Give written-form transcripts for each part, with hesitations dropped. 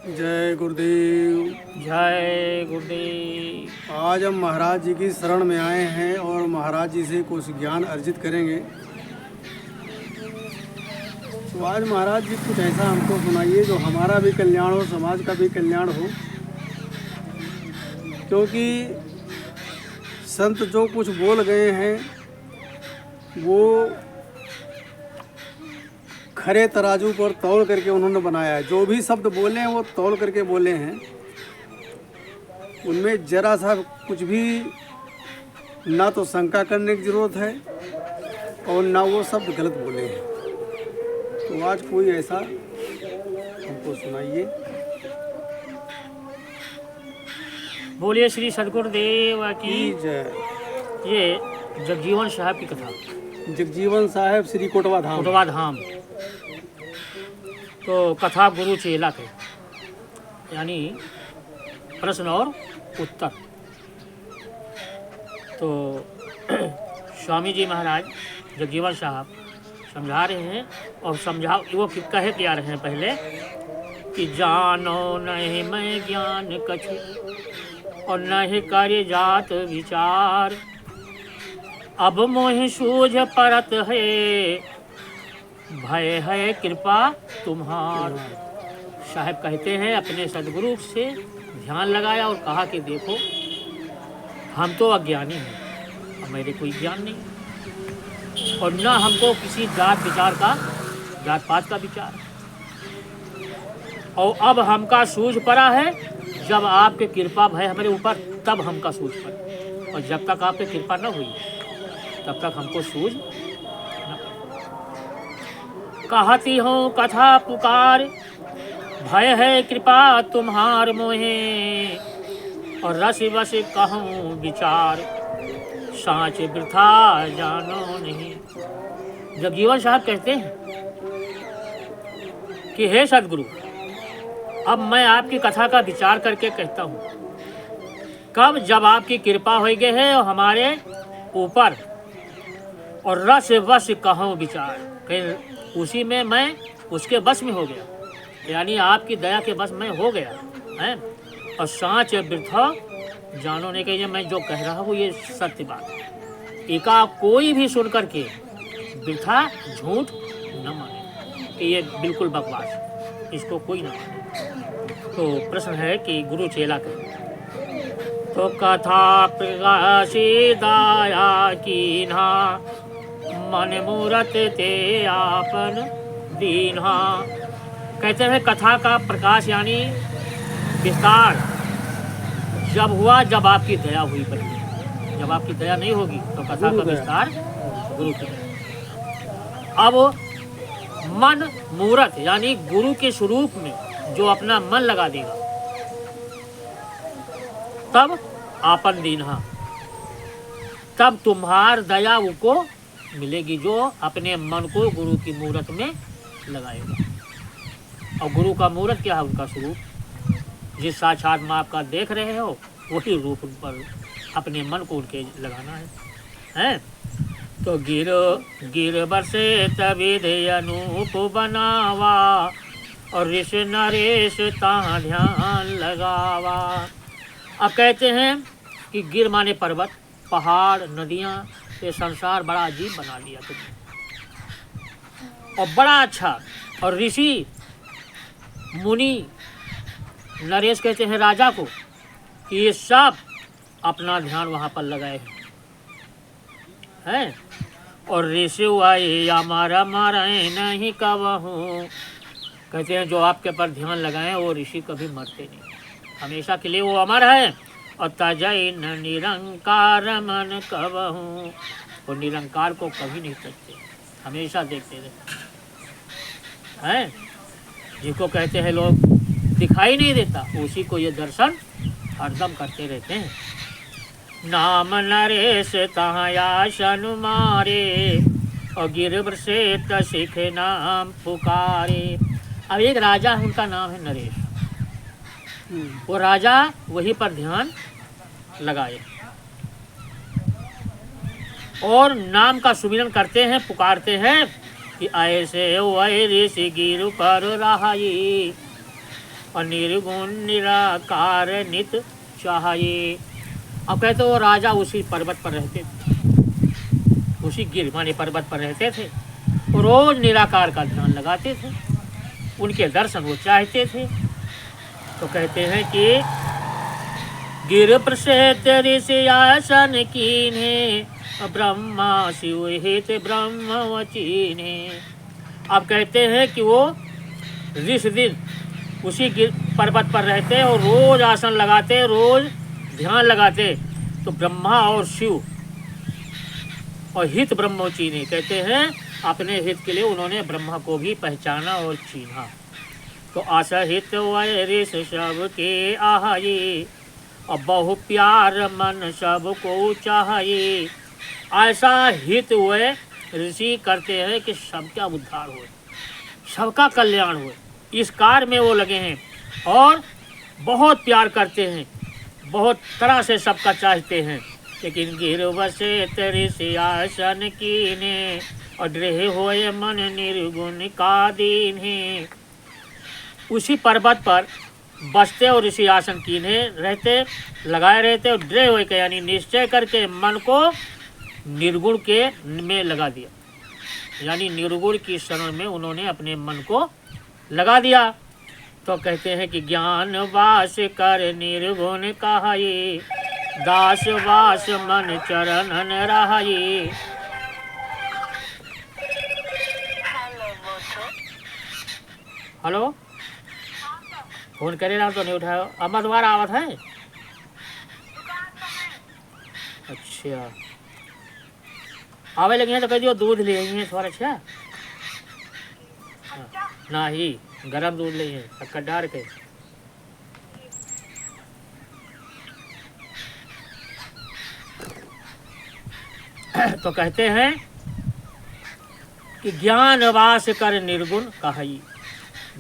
जय गुरुदेव। जय गुरुदेव। आज हम महाराज जी की शरण में आए हैं और महाराज जी से कुछ ज्ञान अर्जित करेंगे। तो आज महाराज जी कुछ ऐसा हमको सुनाइए जो हमारा भी कल्याण हो, समाज का भी कल्याण हो। क्योंकि संत जो कुछ बोल गए हैं वो खरे तराजू पर तौल करके उन्होंने बनाया है। जो भी शब्द बोले हैं वो तौल करके बोले हैं। उनमें जरा सा कुछ भी ना तो शंका करने की ज़रूरत है और ना वो शब्द गलत बोले हैं। तो आज कोई ऐसा हमको सुनाइए। बोलिए श्री सदगुरुदेव की जय। ये जगजीवन साहब की कथा, जगजीवन साहब श्री कोटवा धाम। कोटवा धाम। तो कथा गुरु चेला के यानी प्रश्न और उत्तर। तो स्वामी जी महाराज जगजीवन साहब समझा रहे हैं और वो कहे क्या रहे हैं पहले कि जानो नहीं मैं ज्ञान कछु और नहीं करे जात विचार, अब मोह सूझ परत है भय है कृपा तुम्हार। साहब कहते हैं अपने सदगुरु से ध्यान लगाया और कहा कि देखो हम तो अज्ञानी हैं और मेरे कोई ज्ञान नहीं और ना हमको किसी जात पात का विचार। और अब हमका सूझ पड़ा है जब आपके कृपा भय हमारे ऊपर, तब हमका सूझ पड़ा। और जब तक आपकी कृपा न हुई तब तक हमको सूझ न पड़ा। कहती हूँ कथा पुकार भय है कृपा तुम्हार मोहे, और रस बस कहूँ विचार साँच वृथा जानो नहीं। जगजीवन साहब कहते हैं कि हे सदगुरु, अब मैं आपकी कथा का विचार करके कहता हूँ कब जब आपकी कृपा हो गई है और हमारे ऊपर, और रस वश कहूँ विचार, उसी में मैं उसके बस में हो गया, यानी आपकी दया के बस में हो गया है। और साँच वृथा जानो नहीं कि मैं जो कह रहा हूँ ये सत्य बात है। एका कोई भी सुन करके वृथा झूठ न माने कि ये बिल्कुल बकवास, इसको कोई न माने। तो प्रश्न है कि गुरु चेला के तो कथा प्रकाशी दाया कीन्हा, मन मूरत ते आपन दीन्हा। कहते हैं कथा का प्रकाश यानी विस्तार जब हुआ, जब आपकी दया हुई पहले। जब आपकी दया नहीं होगी तो कथा का विस्तार गुरु की दया। अब मन मूरत यानी गुरु के स्वरूप में जो अपना मन लगा देगा तब आपन दीन्हा, तब तुम्हार दया उनको मिलेगी जो अपने मन को गुरु की मूरत में लगाएगा। और गुरु का मूरत क्या है? उनका स्वरूप। जिस साक्षात माँ का देख रहे हो वही रूप उन पर अपने मन को उनके लगाना है। तो गिर बरसे तविधि अनूप बनावा, और ऋष नरेश ता ध्यान लगावा। अब कहते हैं कि गिर माने पर्वत, पहाड़, नदियाँ, ये संसार बड़ा अजीब बना दिया तुमने और बड़ा अच्छा। और ऋषि मुनि नरेश कहते हैं राजा को कि ये सब अपना ध्यान वहाँ पर लगाए हैं। और ऋषि आए हमारा मारे नहीं कबहूँ, कहते हैं जो आपके पर ध्यान लगाए वो ऋषि कभी मरते नहीं, हमेशा के लिए वो अमर है। और तजय न निरंकार मन कबहूँ, वो निरंकार को कभी नहीं तजते, हमेशा देखते रहते हैं। जिसको कहते हैं लोग दिखाई नहीं देता, उसी को ये दर्शन हरदम करते रहते हैं। नाम नरेश तहायासन मारे, और गिरवर से तसिख नाम पुकारे। अब एक राजा है, उनका नाम है नरेश। वो राजा वहीं पर ध्यान लगाए और नाम का सुमिरन करते हैं, पुकारते हैं कि ऐसे वही ऋषि गिर पर रहाई। और निर्गुण निराकार नित चाहिए। अब कहते वो राजा उसी पर्वत पर रहते थे, उसी गिर माने पर्वत पर रहते थे, और रोज निराकार का ध्यान लगाते थे, उनके दर्शन वो चाहते थे। तो कहते हैं कि गिर प्रसिद्ध ऋषि आसन कीन्हे, ब्रह्मा शिव हित ब्रह्म वचीन्हे। अब कहते हैं कि वो ऋषि दिन उसी पर्वत पर रहते और रोज आसन लगाते, रोज ध्यान लगाते। तो ब्रह्मा और शिव और हित ब्रह्म चीने, कहते हैं अपने हित के लिए उन्होंने ब्रह्मा को भी पहचाना और चीना। तो असहित वैरिस सबके आये, और बहु प्यार मन सबको चाहिए। ऐसा हित हुए ऋषि करते हैं कि सबका उद्धार हो, सबका कल्याण हो, इस कार्य में वो लगे हैं और बहुत प्यार करते हैं, बहुत तरह से सबका चाहते हैं। लेकिन गिरवसे ऋषि आसन कीने, और द्रेह होए मन निर्गुण का दीन है। उसी पर्वत पर बसते और ऋषि आसन कीने रहते, लगाए रहते, और दृढ़ होकर यानी निश्चय करके मन को निर्गुण के में लगा दिया, यानी निर्गुण की शरण में उन्होंने अपने मन को लगा दिया। तो कहते हैं कि ज्ञान वास कर निर्गुण कहाये, दास वास मन चरणन रहाये। हेलो, फोन करे ना तो नहीं उठाओ। अब दोबारा आवत है। अच्छा, आवे लगे हैं तो कह दियो दूध ले आई हैं थोड़ा। अच्छा ना ही गरम दूध ले हैं शक्कर डाल के। तो कहते हैं कि ज्ञान वास कर निर्गुण कहाई,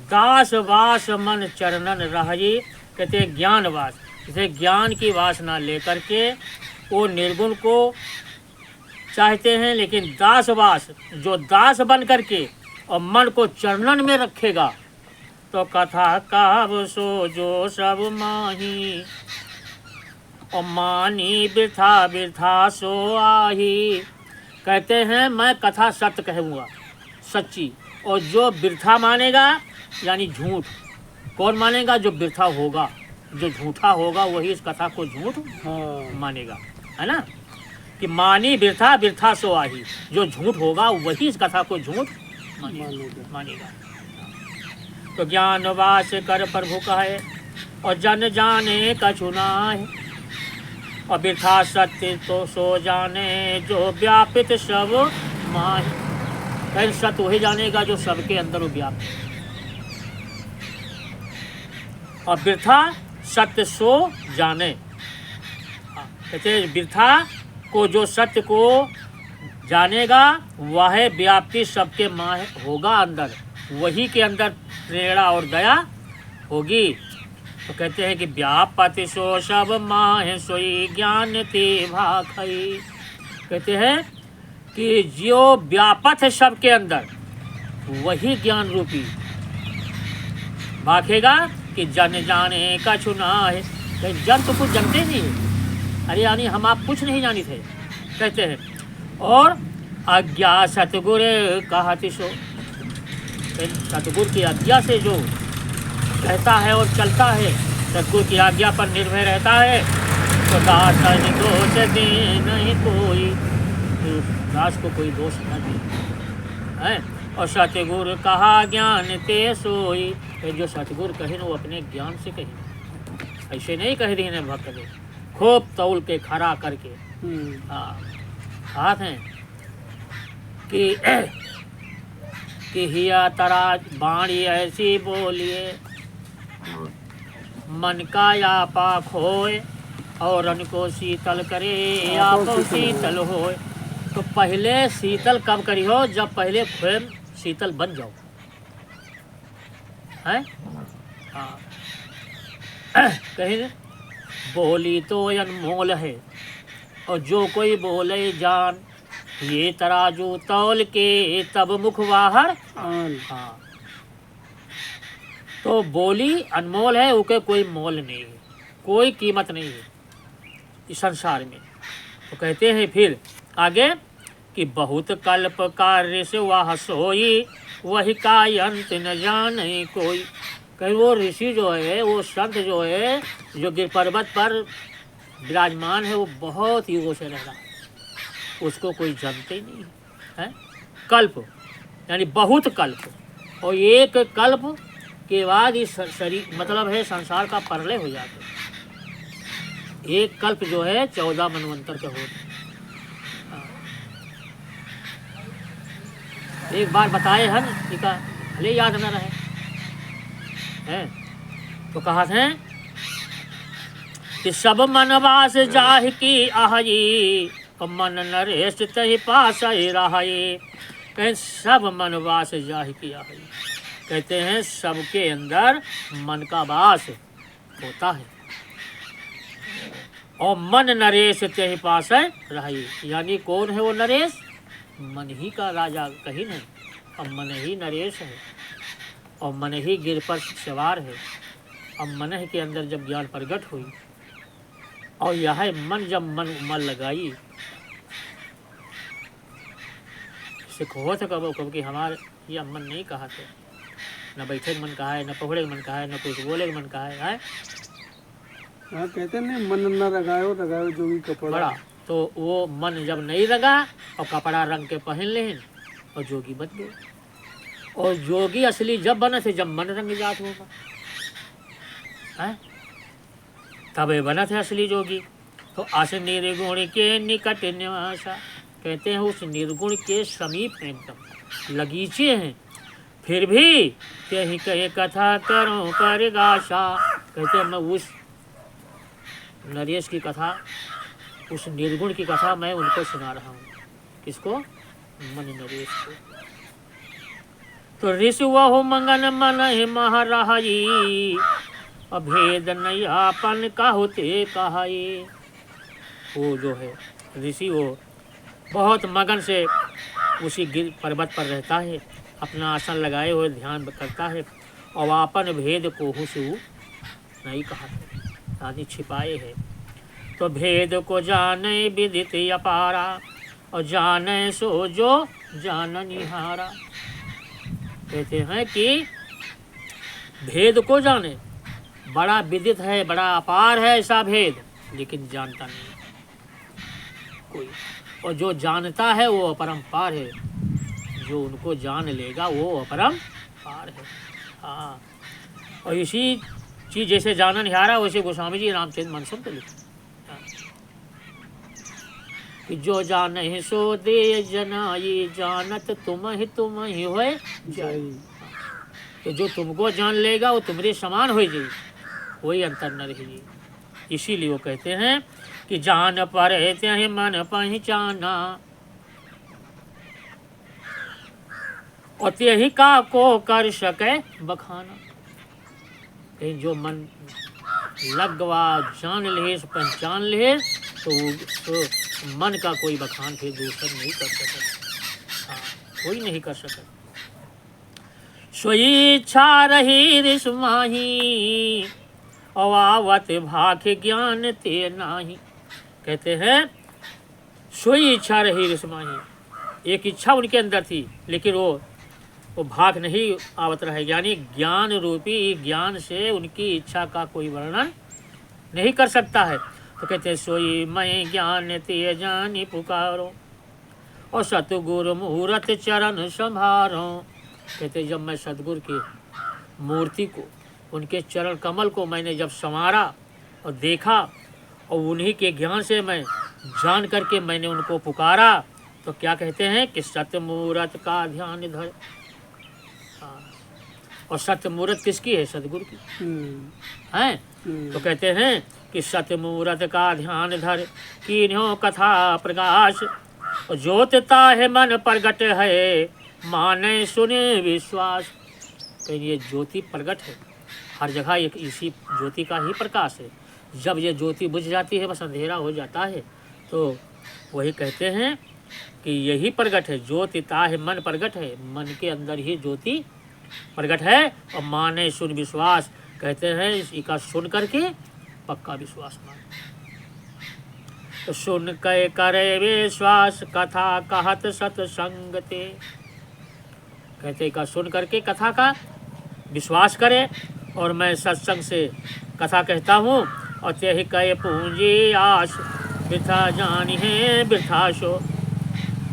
दास वास मन चरणन रहाई। कहते हैं ज्ञान वास, जैसे ज्ञान की वासना लेकर के वो निर्गुण को चाहते हैं, लेकिन दासवास जो दास बन करके और मन को चरणन में रखेगा। तो कथा कहब सो जो सब माही, और मानी बिरथा बिरथा सो आही। कहते हैं मैं कथा सत्य कहूँगा, सच्ची, और जो बिरथा मानेगा यानी झूठ। कौन मानेगा? जो बिरथा होगा, जो झूठा होगा वही इस कथा को झूठ मानेगा, है ना। कि मानी बिरथा बिरथा सो आही, जो झूठ होगा वही इस कथा को झूठ मानेगा। तो ज्ञान वास कर प्रभु कहे, और जन जाने कछु नाहि, और बिरथा सत्य तो सो जाने, जो व्यापित सब माहि। कहीं सत्य वही जानेगा जो सबके अंदर व्याप्त, और बिरथा सत्य सो जाने। कहते बिरथा को जो सत्य को जानेगा वह व्याप्ति सबके माह होगा अंदर, वही के अंदर प्रेरणा और दया होगी। तो कहते हैं कि व्यापति सो सब माह सोई, ज्ञान ते भाखई। कहते हैं कि जो व्यापत है सबके अंदर वही ज्ञान रूपी भाखेगा। कि जन जाने कछु नाहि, जन तो कुछ जानते नहीं है। अरे यानी हम आप कुछ नहीं जानी थे, कहते हैं। और आज्ञा सतगुर कहति सो, सतगुर की आज्ञा से जो कहता है और चलता है, सतगुर की आज्ञा पर निर्भय रहता है, तो दास दोष दे नहीं कोई, तो दास को कोई दोष न दे है। और सतगुर कहा ज्ञान ते सोई, जो सतगुर कहे वो अपने ज्ञान से कहे, ऐसे नहीं कह देने भक्त ने खूब तौल के खड़ा करके। हाँ, हाथ हैं कि हिया तराज बाणी ऐसी बोलिए, मन का यापा खोए, और रन को शीतल करे आपो शीतल होए। तो पहले शीतल कब करी हो? जब पहले स्वयं शीतल बन जाओ, है। हाँ, कहीं बोली तो अनमोल है, और जो कोई बोले जान, ये तराजू तौल के तब मुख बाहर। हाँ, तो बोली अनमोल है, उके कोई मोल नहीं है, कोई कीमत नहीं है इस संसार में। तो कहते हैं फिर आगे कि बहुत कल्प कार्य से वह सोई, वही का अंत न जाने कोई। कहीं वो ऋषि जो है, वो संत जो है, जो गिर पर्वत पर विराजमान है, वो बहुत युगों से रह रहा है, उसको कोई जानते ही नहीं है। कल्प यानी बहुत कल्प, और एक कल्प के बाद इस शरीर मतलब है संसार का प्रलय हो जाता है। एक कल्प जो है 14 मनवंतर के होते हैं। एक बार बताए हन, टीका भले याद न रहे हैं, तो कहा थे कि सब मनवास जाहि की आही, मन नरेश तहि पास रही। कहें सब मनवास जाहि की आही, कहते हैं सबके अंदर मन का वास होता है, और मन नरेश तहि पास रही। यानी कौन है वो नरेश? मन ही का राजा कहीं नहीं, अब मन ही नरेश है, और मन ही गिर पर सवार है। अब मन के अंदर जब ज्ञान प्रकट हुई, और यह मन जब मन लगाई, सिखो थे कब कि हमारे यह मन नहीं कहा थे, न बैठे के मन कहा है, न पकड़े के मन कहा है, न कुछ बोले के मन कहा है। हाँ, कहते नहीं मन न रगायो रगायो जोगी कपड़ा। बड़ा तो वो मन जब नहीं लगा और कपड़ा रंग के पहन लेन, और जोगी बन गए। और जोगी असली जब बना थे, जब मन रंग जात होगा, है तब बना थे असली जोगी। तो अस निर्गुण के निकट निवासा, कहते हैं उस निर्गुण के समीप एकदम लगीचे हैं, फिर भी यही कहे कथा करो परिगाशा। कहते हैं मैं उस नरेश की कथा, उस निर्गुण की कथा मैं उनको सुना रहा हूँ। किसको? मन नरेश को। तो ऋषि वह मंगन मन महाराजी, अभेद नयापन का होते कहाई। वो जो है ऋषि, वो बहुत मगन से उसी गिर पर्वत पर रहता है, अपना आसन लगाए हुए ध्यान करता है, और आपन भेद को हुसु नहीं कहा, यानी छिपाए है। तो भेद को जाने विदित अपारा, और जाने सो जो जान निहारा। कहते हैं कि भेद को जाने, बड़ा विदित है, बड़ा अपार है ऐसा भेद, लेकिन जानता नहीं कोई। और जो जानता है वो अपरंपार है, जो उनको जान लेगा वो अपरंपार है। हाँ, और इसी चीज जैसे जाना निहारा, वैसे गोस्वामी जी रामचरित मानस को लिखा कि जो जाने सो दे जनाई, जानत तुम ही होए जाई। तो जो तुमको जान लेगा वो तुम्हारे समान हो जाए, कोई अंतर न रही। इसीलिए वो कहते हैं कि जान पर त्यहि मन पहचाना, और त्यहि का को कर सके बखाना। कहीं जो मन लगवा जान ले, पहचान ले, तो मन का कोई बखान फिर दूसरा नहीं कर सकता। हाँ, कोई नहीं कर सकता। सोई इच्छा रही रिसमाही, अवावत भाग्य ज्ञान ते नाही। कहते हैं सोई इच्छा रही रिसमाही, एक इच्छा उनके अंदर थी, लेकिन वो भाग नहीं आवत रहे, यानी ज्ञान रूपी ज्ञान से उनकी इच्छा का कोई वर्णन नहीं कर सकता है। तो कहते सोई मैं ज्ञान ते जानी पुकारो, और सतगुरु मुहूर्त चरण संभारो। कहते जब मैं सतगुरु की मूर्ति को, उनके चरण कमल को मैंने जब संवारा और देखा, और उन्हीं के ज्ञान से मैं जान करके मैंने उनको पुकारा, तो क्या कहते हैं कि सत्य मुहूर्त का ध्यान धर। और सत्य मुहूर्त किसकी है? सतगुरु की है। तो कहते हैं कि सत्य मुहूर्त का ध्यान धर, कीन्हो कथा प्रकाश, और ज्योतिता है मन प्रगट है, माने सुने विश्वास। कहीं ये ज्योति प्रगट है, हर जगह एक इसी ज्योति का ही प्रकाश है। जब ये ज्योति बुझ जाती है, बस अंधेरा हो जाता है। तो वही कहते हैं कि यही प्रगट है, ज्योतिता है मन प्रगट है, मन के अंदर ही ज्योति प्रकट है। और माने सुन विश्वास, कहते हैं इसी का सुन करके पक्का विश्वास माने। तो सुन के करे विश्वास, कथा कहत सत्संगते। कहते का सुन करके कथा का विश्वास करे, और मैं सत्संग से कथा कहता हूँ। और त्यही कहे पूंजी आस, वृथा जानी है वृथा सो।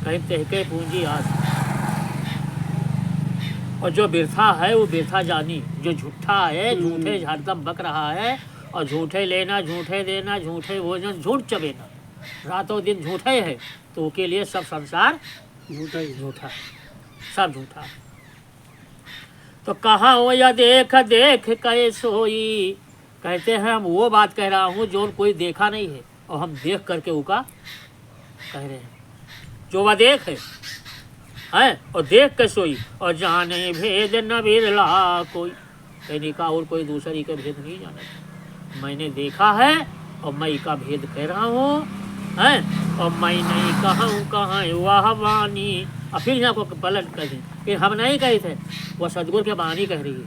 कहीं त्यही कहे पूंजी आस, और जो वृथा है वो वृथा जानी। जो झूठा है, झूठे हरदम बक रहा है, और झूठे लेना, झूठे देना, झूठे भोजन, झूठ चबेना, रातों दिन झूठे है, तो उसके लिए सब संसार झूठा ही झूठा है, सब झूठा है। तो कहा हो या देख देख कहे सोई। कहते हैं हम वो बात कह रहा हूँ जो कोई देखा नहीं है, और हम देख करके उसका कह रहे हैं। जो वह देख है और देख के सोई, और जाने भेद न बिरला कोई। कहने का और कोई दूसरी का भेद नहीं जाना। मैंने देखा है और मैं इसका भेद कह रहा हूँ, है। और मैं नहीं कहूँ कहाँ वह वाणी। और फिर यहाँ को पलट कर दी, फिर हम नहीं कहे थे, वह सदगुरु की वाणी कह रही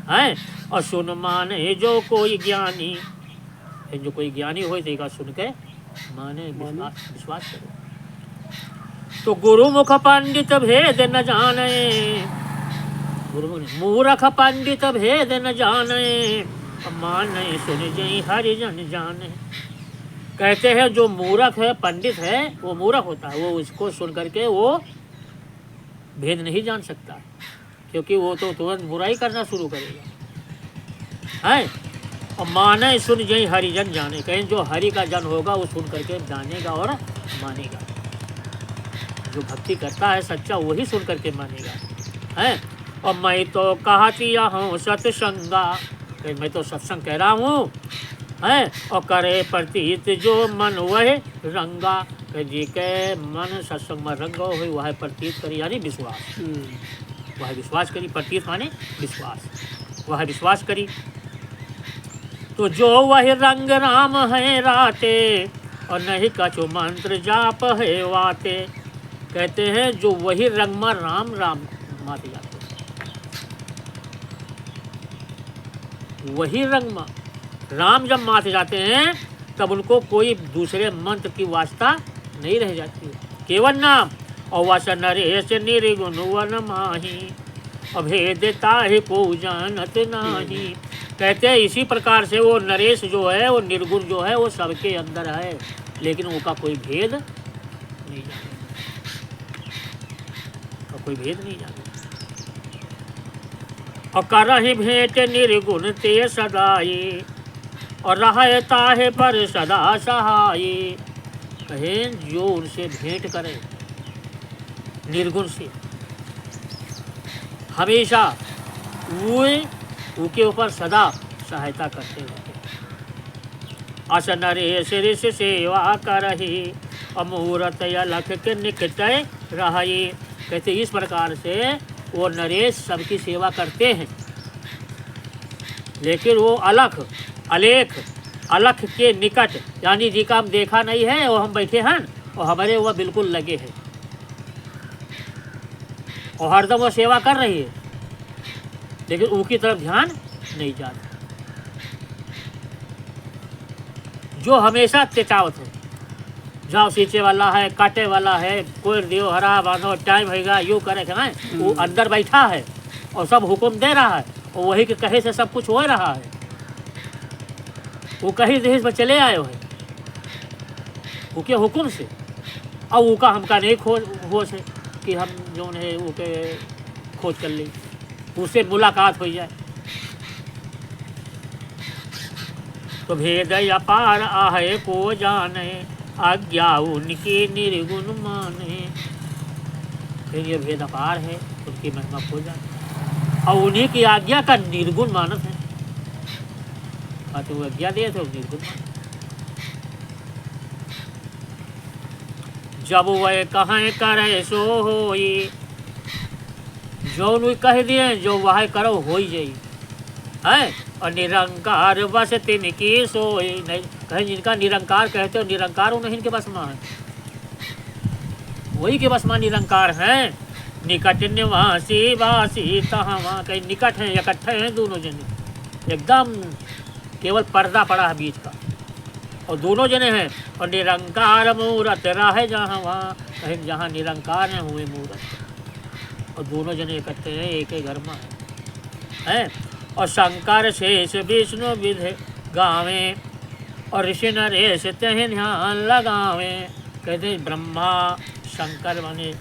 है। और सुन माने जो कोई ज्ञानी, जो कोई ज्ञानी हो देगा सुन के माने विश्वास करो। तो गुरुमुख पंडित भेद न जाने, गुरुमुख मूर्ख पंडित भेद न जाने। माने सुन जई हरिजन जाने। कहते हैं जो मूर्ख है, पंडित है, वो मूर्ख होता है, वो उसको सुन करके वो भेद नहीं जान सकता, क्योंकि वो तो तुरंत बुराई करना शुरू करेगा, है। और माने सुन जई हरिजन जाने। कहीं जो हरि का जन होगा वो सुन करके जानेगा और मानेगा। जो भक्ति करता है सच्चा, वही सुन करके मानेगा, है। और मैं तो कहती हूँ सत्संगा, मैं तो सत्संग कह रहा हूँ, है। और करे प्रतीत जो मन वह रंगा। जी के मन सत्संग में रंगा हुई, वह प्रतीत करी, यानी विश्वास। वह विश्वास करी, प्रतीत माने विश्वास, वह विश्वास करी। तो जो वह रंग राम है राते, और नहीं कछु मंत्र जाप है वाते। कहते हैं जो वही रंग में राम राम माते जाते, वही रंग में राम जब माते जाते हैं, तब उनको कोई दूसरे मंत्र की वास्ता नहीं रह जाती है, केवल नाम। और वस नरेश निर्गुण वन माही, अभेदता ही को जानत नाही। कहते हैं इसी प्रकार से वो नरेश जो है, वो निर्गुण जो है, वो सबके अंदर है, लेकिन उनका कोई भेद नहीं जाने, कोई भेद नहीं जाने। और करहि भेंट निर्गुण ते सदाई, और रहता है पर सदा सहाय। कहें जो उनसे भेंट करे निर्गुण से, हमेशा वो उनके ऊपर सदा सहायता करते रहते। अस नरेश ऋषि सेवा करही, अमूरत अलख के निकट रही। कहते इस प्रकार से वो नरेश सबकी सेवा करते हैं, लेकिन वो अलख अलेख अलख के निकट, यानी जी का हम देखा नहीं है, वो हम बैठे हैं और हमारे वो बिल्कुल लगे हैं, और हरदम वो सेवा कर रही है, लेकिन उनकी तरफ ध्यान नहीं जाता। जो हमेशा चेतावत है, जाओ सींचे वाला है, काटे वाला है, कोई दियो हरा बांधो, टाइम होगा, यूँ करे क्या, वो अंदर बैठा है और सब हुक्म दे रहा है, और वही के कहे से सब कुछ हो रहा है। वो कहीं देश में चले आए हैं उसके हुक्म से, और उसका हमका नहीं होश है कि हम जो है उसके खोज कर ली, उससे मुलाकात हो जाए। तो भेद अपार आहे को जाने, आज्ञा उनकी निर्गुण माने। फिर ये भेद अपार है, उनकी महिमा खो जाए, और उन्हीं की आज्ञा का निर्गुण मानस है। तो वो आज्ञा दिए थे निर्गुण मानस। जब वह कहें करे सो होई, जो उन्हें कह दिए जो वह करो हो ही जाई, है। और निरंकार बस तिनकी सोई। नहीं कहीं जिनका निरंकार कहते हो, निरंकार वो नहीं इनके बस में है, वही के बस में निरंकार हैं। निकट निवासी वासी तहाँ कहीं निकट हैं, इकट्ठे हैं दोनों जने, एकदम केवल पर्दा पड़ा है बीच का, और दोनों जने हैं। और निरंकार मूरत रहे जहाँ वहाँ, कहीं जहाँ निरंकार हैं हुए मूरत, और दोनों जने इकट्ठे हैं एक ही घर में हैं। और शंकर शेष विष्णु विधि गावे, और ऋषि नरेश तह ध्यान लगावे। कहते हैं ब्रह्मा शंकर माने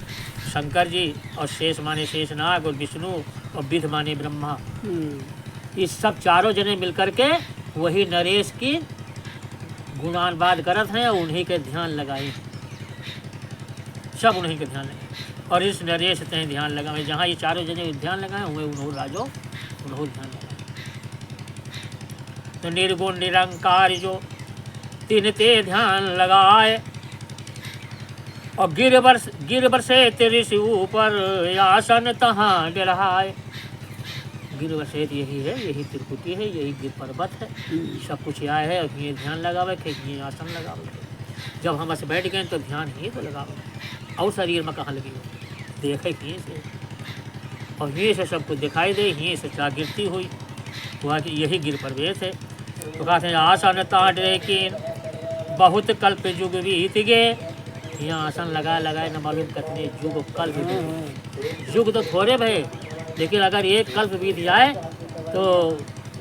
शंकर जी, और शेष माने शेषनाग, और विष्णु और विध माने ब्रह्मा, ये सब चारों जने मिलकर के वही नरेश की गुणानुवाद करत हैं और उन्हीं के ध्यान लगाए, सब उन्हीं के ध्यान लगाए। और इस नरेश तह ध्यान लगाए, जहाँ ये चारों जने ध्यान लगाए हुए उन्होंने राजो उन्होंने ध्यान लगाए। तो निर्गुण निरंकार जो तीन ते ध्यान लगाए, और गिरवर से ऋषि ऊपर आसन तहाँ डरहाए। गिरवर से यही है, यही त्रिकुटी है, यही गिर पर्वत है, सब कुछ यहाँ है। और ये ध्यान लगावे के, ये आसन लगावे के। जब हम ऐसे बैठ गए तो ध्यान ही तो लगावे, और शरीर में कहाँ लगी हो, देखे यहीं से, और यहीं से सब कुछ दिखाई दे, यहीं से जागृति हुई, वहाँ की यही गिर पर्वत है। तो कहते हैं आसन ताट लेकिन बहुत कल्प युग बीत गए। यहाँ आसन लगाए न मालूम कितने युग कल्प बीत। युग तो थोड़े भय, लेकिन अगर एक कल्प बीत जाए तो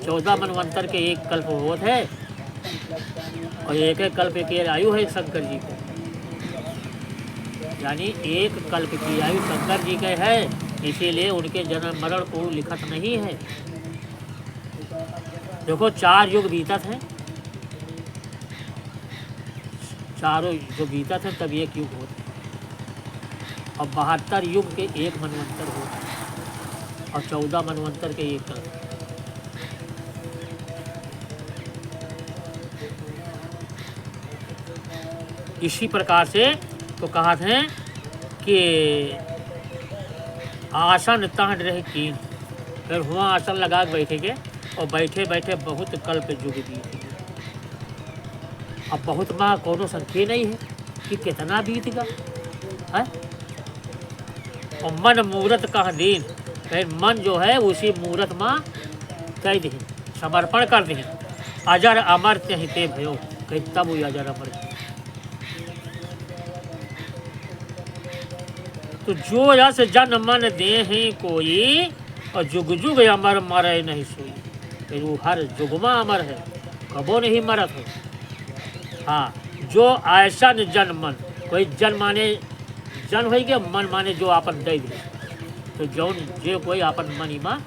14 मनवंतर के एक कल्प होते हैं, और एक एक कल्प की आयु है शंकर जी को, यानी एक कल्प की आयु शंकर जी के है, इसीलिए उनके जन्म मरण को लिखत नहीं है। देखो 4 युग बीतत हैं, चारों जो बीतत हैं तब एक युग होता है, और 72 युग के एक मनवंतर होता है, और 14 मनवंतर के एक कल्प। इसी प्रकार से तो कहा है कि आसन ताड़ रहे कीन, फिर हुआ आसन लगा के बैठेंगे, और बैठे बैठे बहुत कल्प युग बीत। अब बहुत माँ कोनो संख्या नहीं है कि कितना बीत गया है। और मन मूरत का दीन, कहीं मन जो है उसी मूरत माँ कह दी, समर्पण कर दी। अजर अमर ते भयो, कहीं तब हुई अजर अमर। तो जो यस जन मन दे ही कोई, और जुग जुग अमर मरे नहीं सोई। फिर वो हर जुगमा अमर है, कबो नहीं मरत हो। हाँ, जो ऐसा जन मन, कोई जन माने जन हो गया, मन माने जो आपन दे दी, तो जौन जो कोई आपन मन माँ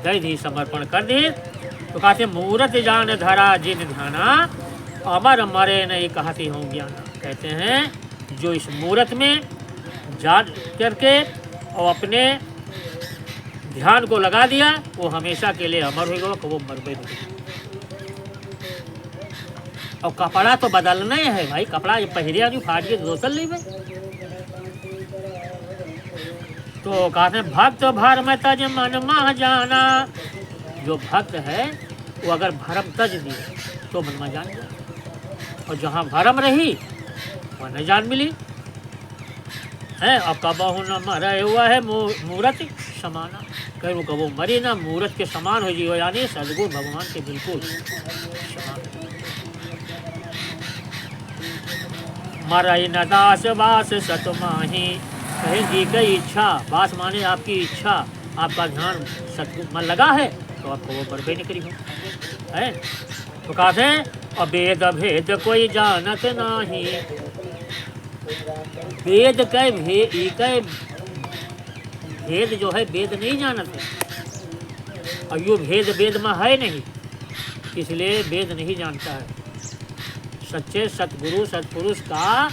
दे दी, समर्पण कर दी। तो कहते मूरत जान धरा जिन ध्याना, अमर मरे नहीं कहती हूँ ज्ञाना। कहते हैं जो इस मूरत में जान करके और अपने ध्यान को लगा दिया, वो हमेशा के लिए अमर होगा, वो मरबे नहीं। और कपड़ा तो बदलना ही है भाई, कपड़ा पहरिया नहीं फाट के दोसल नहीं भाई। तो कहते हैं भक्त भरम तज मन मह जाना, जो भक्त है वो अगर भरम तज दिए तो मन में जान गया, और जहाँ भरम रही वह न जान मिली है। और कबहू न मरे हुआ है मूरत समाना, कहीं वो कबो मरी ना, मूरत के समान हो जियो, यानी सदगुरु भगवान के बिल्कुल समान। मरई न दास वास सतमाही, कहीं जी की इच्छा, वास माने आपकी इच्छा, आपका ध्यान सतगुरु में लगा है तो आपको वो बर्बे नहीं करी हो है। तो कहते हैं और वेद भेद कोई जानत नाही, वेद के भेद जो है वेद नहीं जानते, और यो भेद वेद में है नहीं, इसलिए वेद नहीं जानता है। सच्चे सतगुरु सतपुरुष का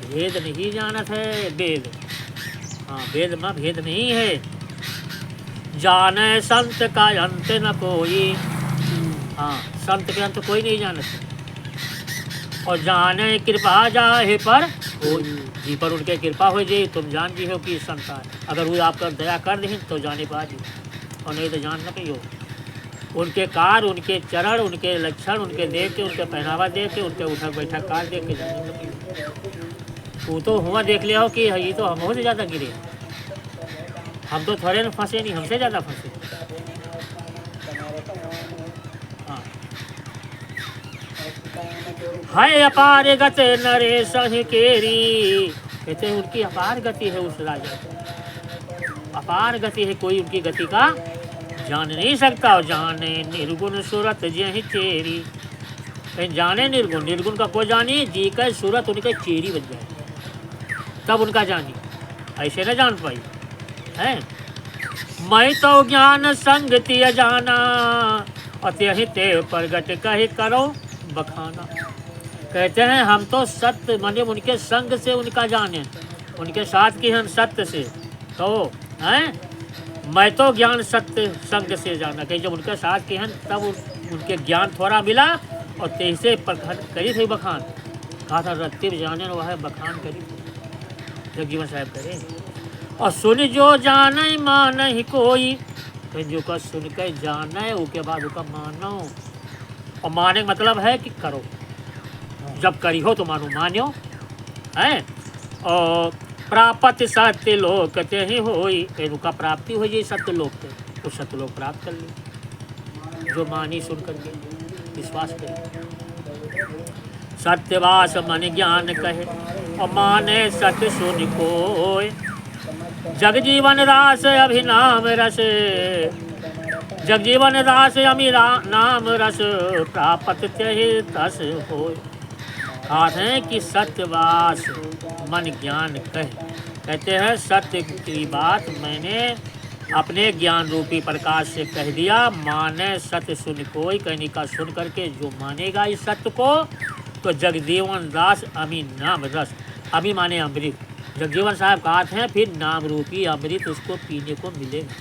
भेद नहीं जानत है वेद। हाँ, वेद में भेद नहीं है। जाने संत का अंत न कोई, हाँ संत के अंत कोई नहीं जानत। और जाने कृपा जाहे पर कोई, जी पर उनके कृपा हो जाए तुम जान जी हो कि संत है। अगर वो आपका दया कर दें तो जाने पा जी, और नहीं तो जान न पाइयो। उनके कार, उनके चरण, उनके लक्षण, उनके देख के, उनके पहनावा देख के, उनके उठक बैठक कार देख के जाने न पाइयो। वो तो हुआ देख लिया हो कि ये तो हम से ज़्यादा गिरे, हम तो थोड़े न फंसे नहीं, हमसे ज़्यादा फंसे। हाँ। है अपार गति नरेश केरी, कहते हैं उनकी अपार गति है उस राजा की, अपार गति है, कोई उनकी गति का जान नहीं सकता। और जाने निर्गुण सूरत जही चेरी, कहीं जाने निर्गुण, निर्गुण का कोई जानी, जी का सूरत उनके चेरी बन जाए तब उनका जानी, ऐसे न जान पाई है। मैं तो ज्ञान संगति जाना, अत्यहि ते प्रगट कही करो बखाना। कहते हैं हम तो सत्य माने उनके संग से उनका जाने, उनके साथ की हम सत्य से, तो हैं मैं तो ज्ञान सत्य संग से जाना, कहीं जब उनके साथ की हैं तब उनके ज्ञान थोड़ा मिला और तेईसे प्रखंड करी थी बखान। कहा था रत्तिब जाने वह बखान करी थी, जगजीवन साहब करे। और सुन जो जाने मान ही कोई, कहीं जो का सुन के जाने उसके बाद उसका मानो, और माने का मतलब है कि करो, जब करी हो तो मानो मान्यो है। और प्राप्त सत्य लोक ते ही होई, उनका प्राप्ति हो जाए सत्य लोक के, तो सत्य लोक प्राप्त कर ले जो मानी सुन करके विश्वास करे। सत्यवास मन ज्ञान कहे, और माने सत्य सुन कोय, जगजीवन रास अभिनाम रस, जगजीवन रास अमी नाम रस, प्राप्त ते तस होय। कहा है कि सत्यवास मन ज्ञान कहे, कहते हैं सत्य की बात मैंने अपने ज्ञान रूपी प्रकाश से कह दिया। माने सत्य सुन कोई, कहने का सुन करके जो मानेगा इस सत्य को, तो जगजीवन दास अमी नाम रस, अमी माने अमृत, जगजीवन साहब कहते हैं फिर नाम रूपी अमृत उसको पीने को मिलेगा,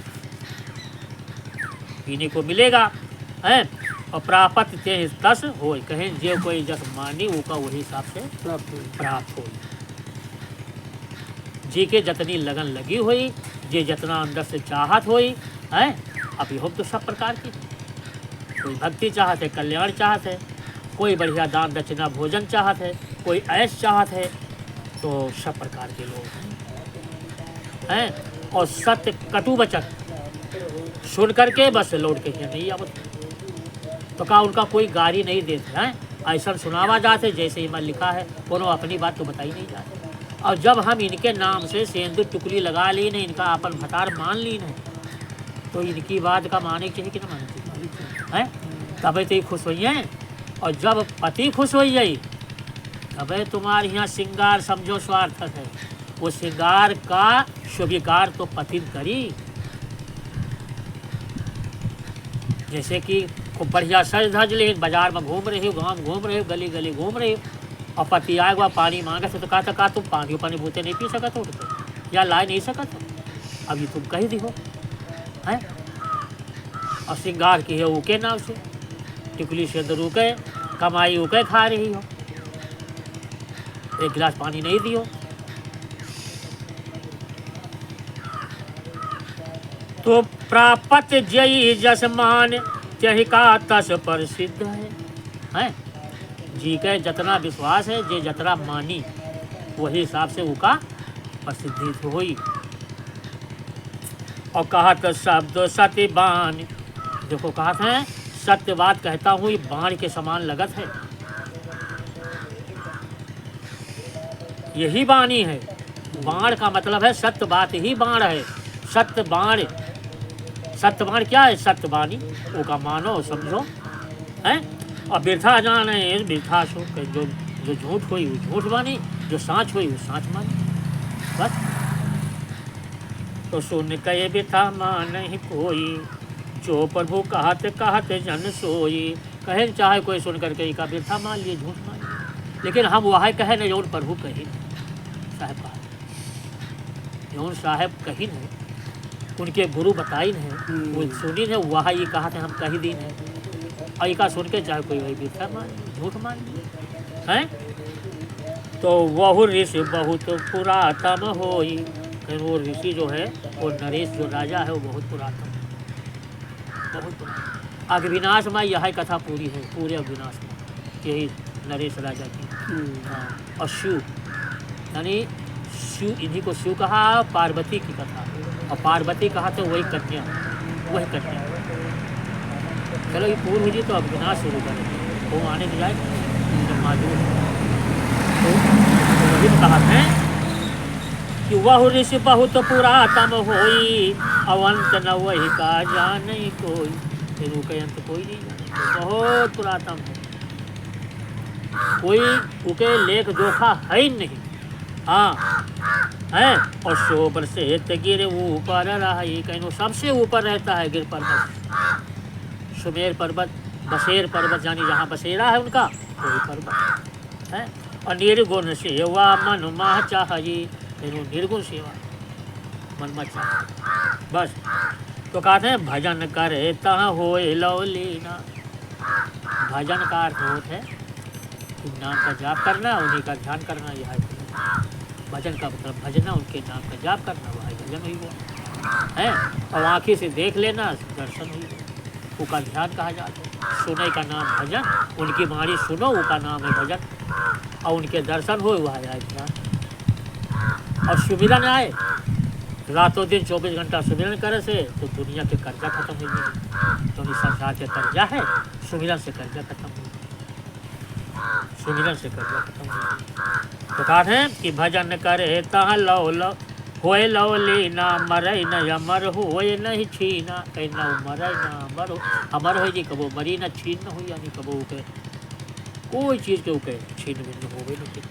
पीने को मिलेगा है। और प्राप्त ते तस हो, कहें जो कोई जस मानी वो वही हिसाब से प्राप्त हो। जी के जतनी लगन लगी हुई, जे जितना अंदर से चाहत हुई है। अभी हो तो सब प्रकार की, कोई भक्ति चाहत है, कल्याण चाहत है, कोई बढ़िया दान दक्षिणा भोजन चाहत है, कोई ऐश चाहत है, तो सब प्रकार के लोग हैं। और सत्य कटु वचन सुन करके बस लौट के ही नहीं आवत, तो कहा उनका कोई गारी नहीं देते हैं, ऐसा सुनावा जाते जैसे ही मैं लिखा है, कोनो अपनी बात तो बताई नहीं जाती। और जब हम इनके नाम से सेंदूर टुकली लगा ली नहीं, इनका अपन भतार मान ली नहीं, तो इनकी बात का माने चाहिए कि ना माने चाहिए है। तब तो खुश हुई हैं, और जब पति खुश हो जाई तब तुम्हारे यहाँ श्रृंगार समझो स्वार्थक है, वो श्रृंगार का स्वीकार तो पति करी। जैसे कि खूब बढ़िया सज धज ले, बाजार में घूम रहे हो, गाँव में घूम रहे हो, गली गली घूम रहे हो, और पति आएगा पानी मांगे तो कहा तुम पानी पानी बूते नहीं पी सकत हो या ला नहीं सकत हो, अभी तुम कही दी हो है। और श्रृंगार की है ऊके नाव से, टिकली से अंदर ऊके कमाई ऊके खा रही हो, एक गिलास पानी नहीं दियो। तो प्राप्त जय जसमान त्यही का तस प्रसिद्ध है। जी के जितना विश्वास है, जे जितना मानी वही हिसाब से उका प्रसिद्धि हुई। और कहा तो शब्द सत्य बाण, देखो कहा है सत्य बात कहता हूँ, ये बाण के समान लगत है, यही बाणी है। बाण का मतलब है सत्य बात ही बाण है, सत्य बाण, सत्य बाण क्या है, सत्य बाणी वो का मानो समझो है। और बिरथा जाने बिरथा सो, जो झूठ हुई वो झूठ मानी, जो साँच हुई वो साँच मानी, बस। तो सुन कहे बिरथा मान ही कोई, जो प्रभु कहत कहत जन सोई। कहे चाहे कोई सुन करके का बिरथा मान लिए, झूठ मान लिए, लेकिन हम वह कहे न जौन प्रभु कही साहब कहा, जौन साहब कही न उनके गुरु बताई है, वो सुनी है, वह ये कहा था हम कही दिन है, और ये का सुन के चाहे कोई वही बिरथा मान झूठ मान है। तो वह ऋषि बहुत पुरातन होई, वो ऋषि जो है वो नरेश जो राजा है वो बहुत पुरातन, बहुत पुरातन। अग्निनाश में यह कथा पूरी है, पूरे अग्निनाश में यही नरेश राजा की। हाँ, और शिव यानी शिव, इन्हीं को शिव कहा, पार्वती की कथा, और पार्वती कहा तो वही कन्या। चलो ये पूर्ण हुई तो अब विनाश शुरू करेंगे, वो आने की जाए माधुर। तो वही कहा है कि वह ऋषि बहुत पुरातन होई, अवंत न वही का जाने कोई। फिर उसके अंत कोई नहीं जाने, बहुत पुरातन है, कोई उके लेख जोखा है ही नहीं। हाँ है, और शोभर से गिर ऊपर रही, कहीं सबसे ऊपर रहता है गिर पर्वत, सुमेर पर्वत, बसेर पर्वत, यानी जहाँ बसेरा है उनका वही पर्वत है। और निर्गुण सेवा मन माह चाहिए, निर्गुण सेवा मन मत चाहिए बस। तो कहते हैं भजन करे तह होए लवलीना। भजन का अर्थ होता है नाम का जाप करना, उन्हीं का ध्यान करना, यह है भजन का मतलब। भजना उनके नाम का जाप करना, वह भजन हुई गया है। और आँखी से देख लेना दर्शन हुई गया, उसका ध्यान कहा जाता है। सुने का नाम भजन, उनकी वाणी सुनो उसका नाम है भजन, और उनके दर्शन हो वह है ध्यान। और सुमिरन आए रातों दिन 24 घंटा सुमिरन करे से तो दुनिया के कर्जा खत्म हो जाएगी। तो संसार के कर्जा है, सुमिरन से कर्जा खत्म हो, सुमिरन से कर्जा खत्म हो। तो कहा है कि भजन करे तहाँ लो लो होए लवली ना मरई न अमर होए नहीं छीना, कहीं न मरई न अमर हो, अमर हो जी कबो मरी न छीन न हो, यानी कबो के कोई चीज़ के उके छीन भिन्न हो गई नहीं।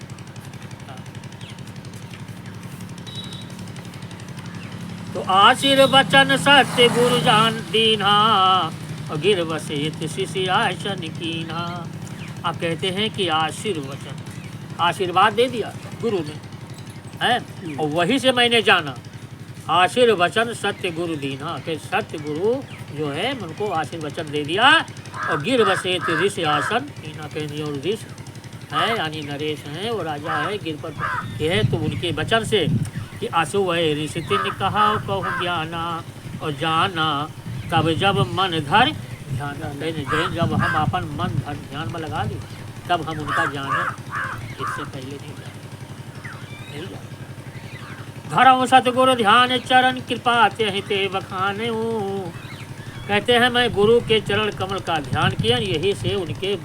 तो आशीर्वचन सत्य गुरु जान दीना, और गिर वसित शिष्य आसन कीना। आप कहते हैं कि आशीर्वचन, आशीर्वाद दे दिया गुरु ने है, और वही से मैंने जाना आशीर्वचन सत्य गुरु दीना, के सत्य गुरु जो है उनको आशीर्वचन दे दिया। और गिर वसित ऋषि आसन कीना, कहीं और ऋषि है यानी नरेश हैं, वो राजा है गिर पर के है। तो उनके वचन से कि आसु वह ऋषि ने कहा कहूँ ज्ञाना, और जाना तब जब मन धर ध्यान लेने, जब हम अपन मन धर ध्यान में लगा ली तब हम उनका जाने, इससे पहले नहीं जाने। धर्म सतगुरु ध्यान चरण कृपा ते बखाने हूँ। कहते हैं मैं गुरु के चरण कमल का ध्यान किया, यही से उनके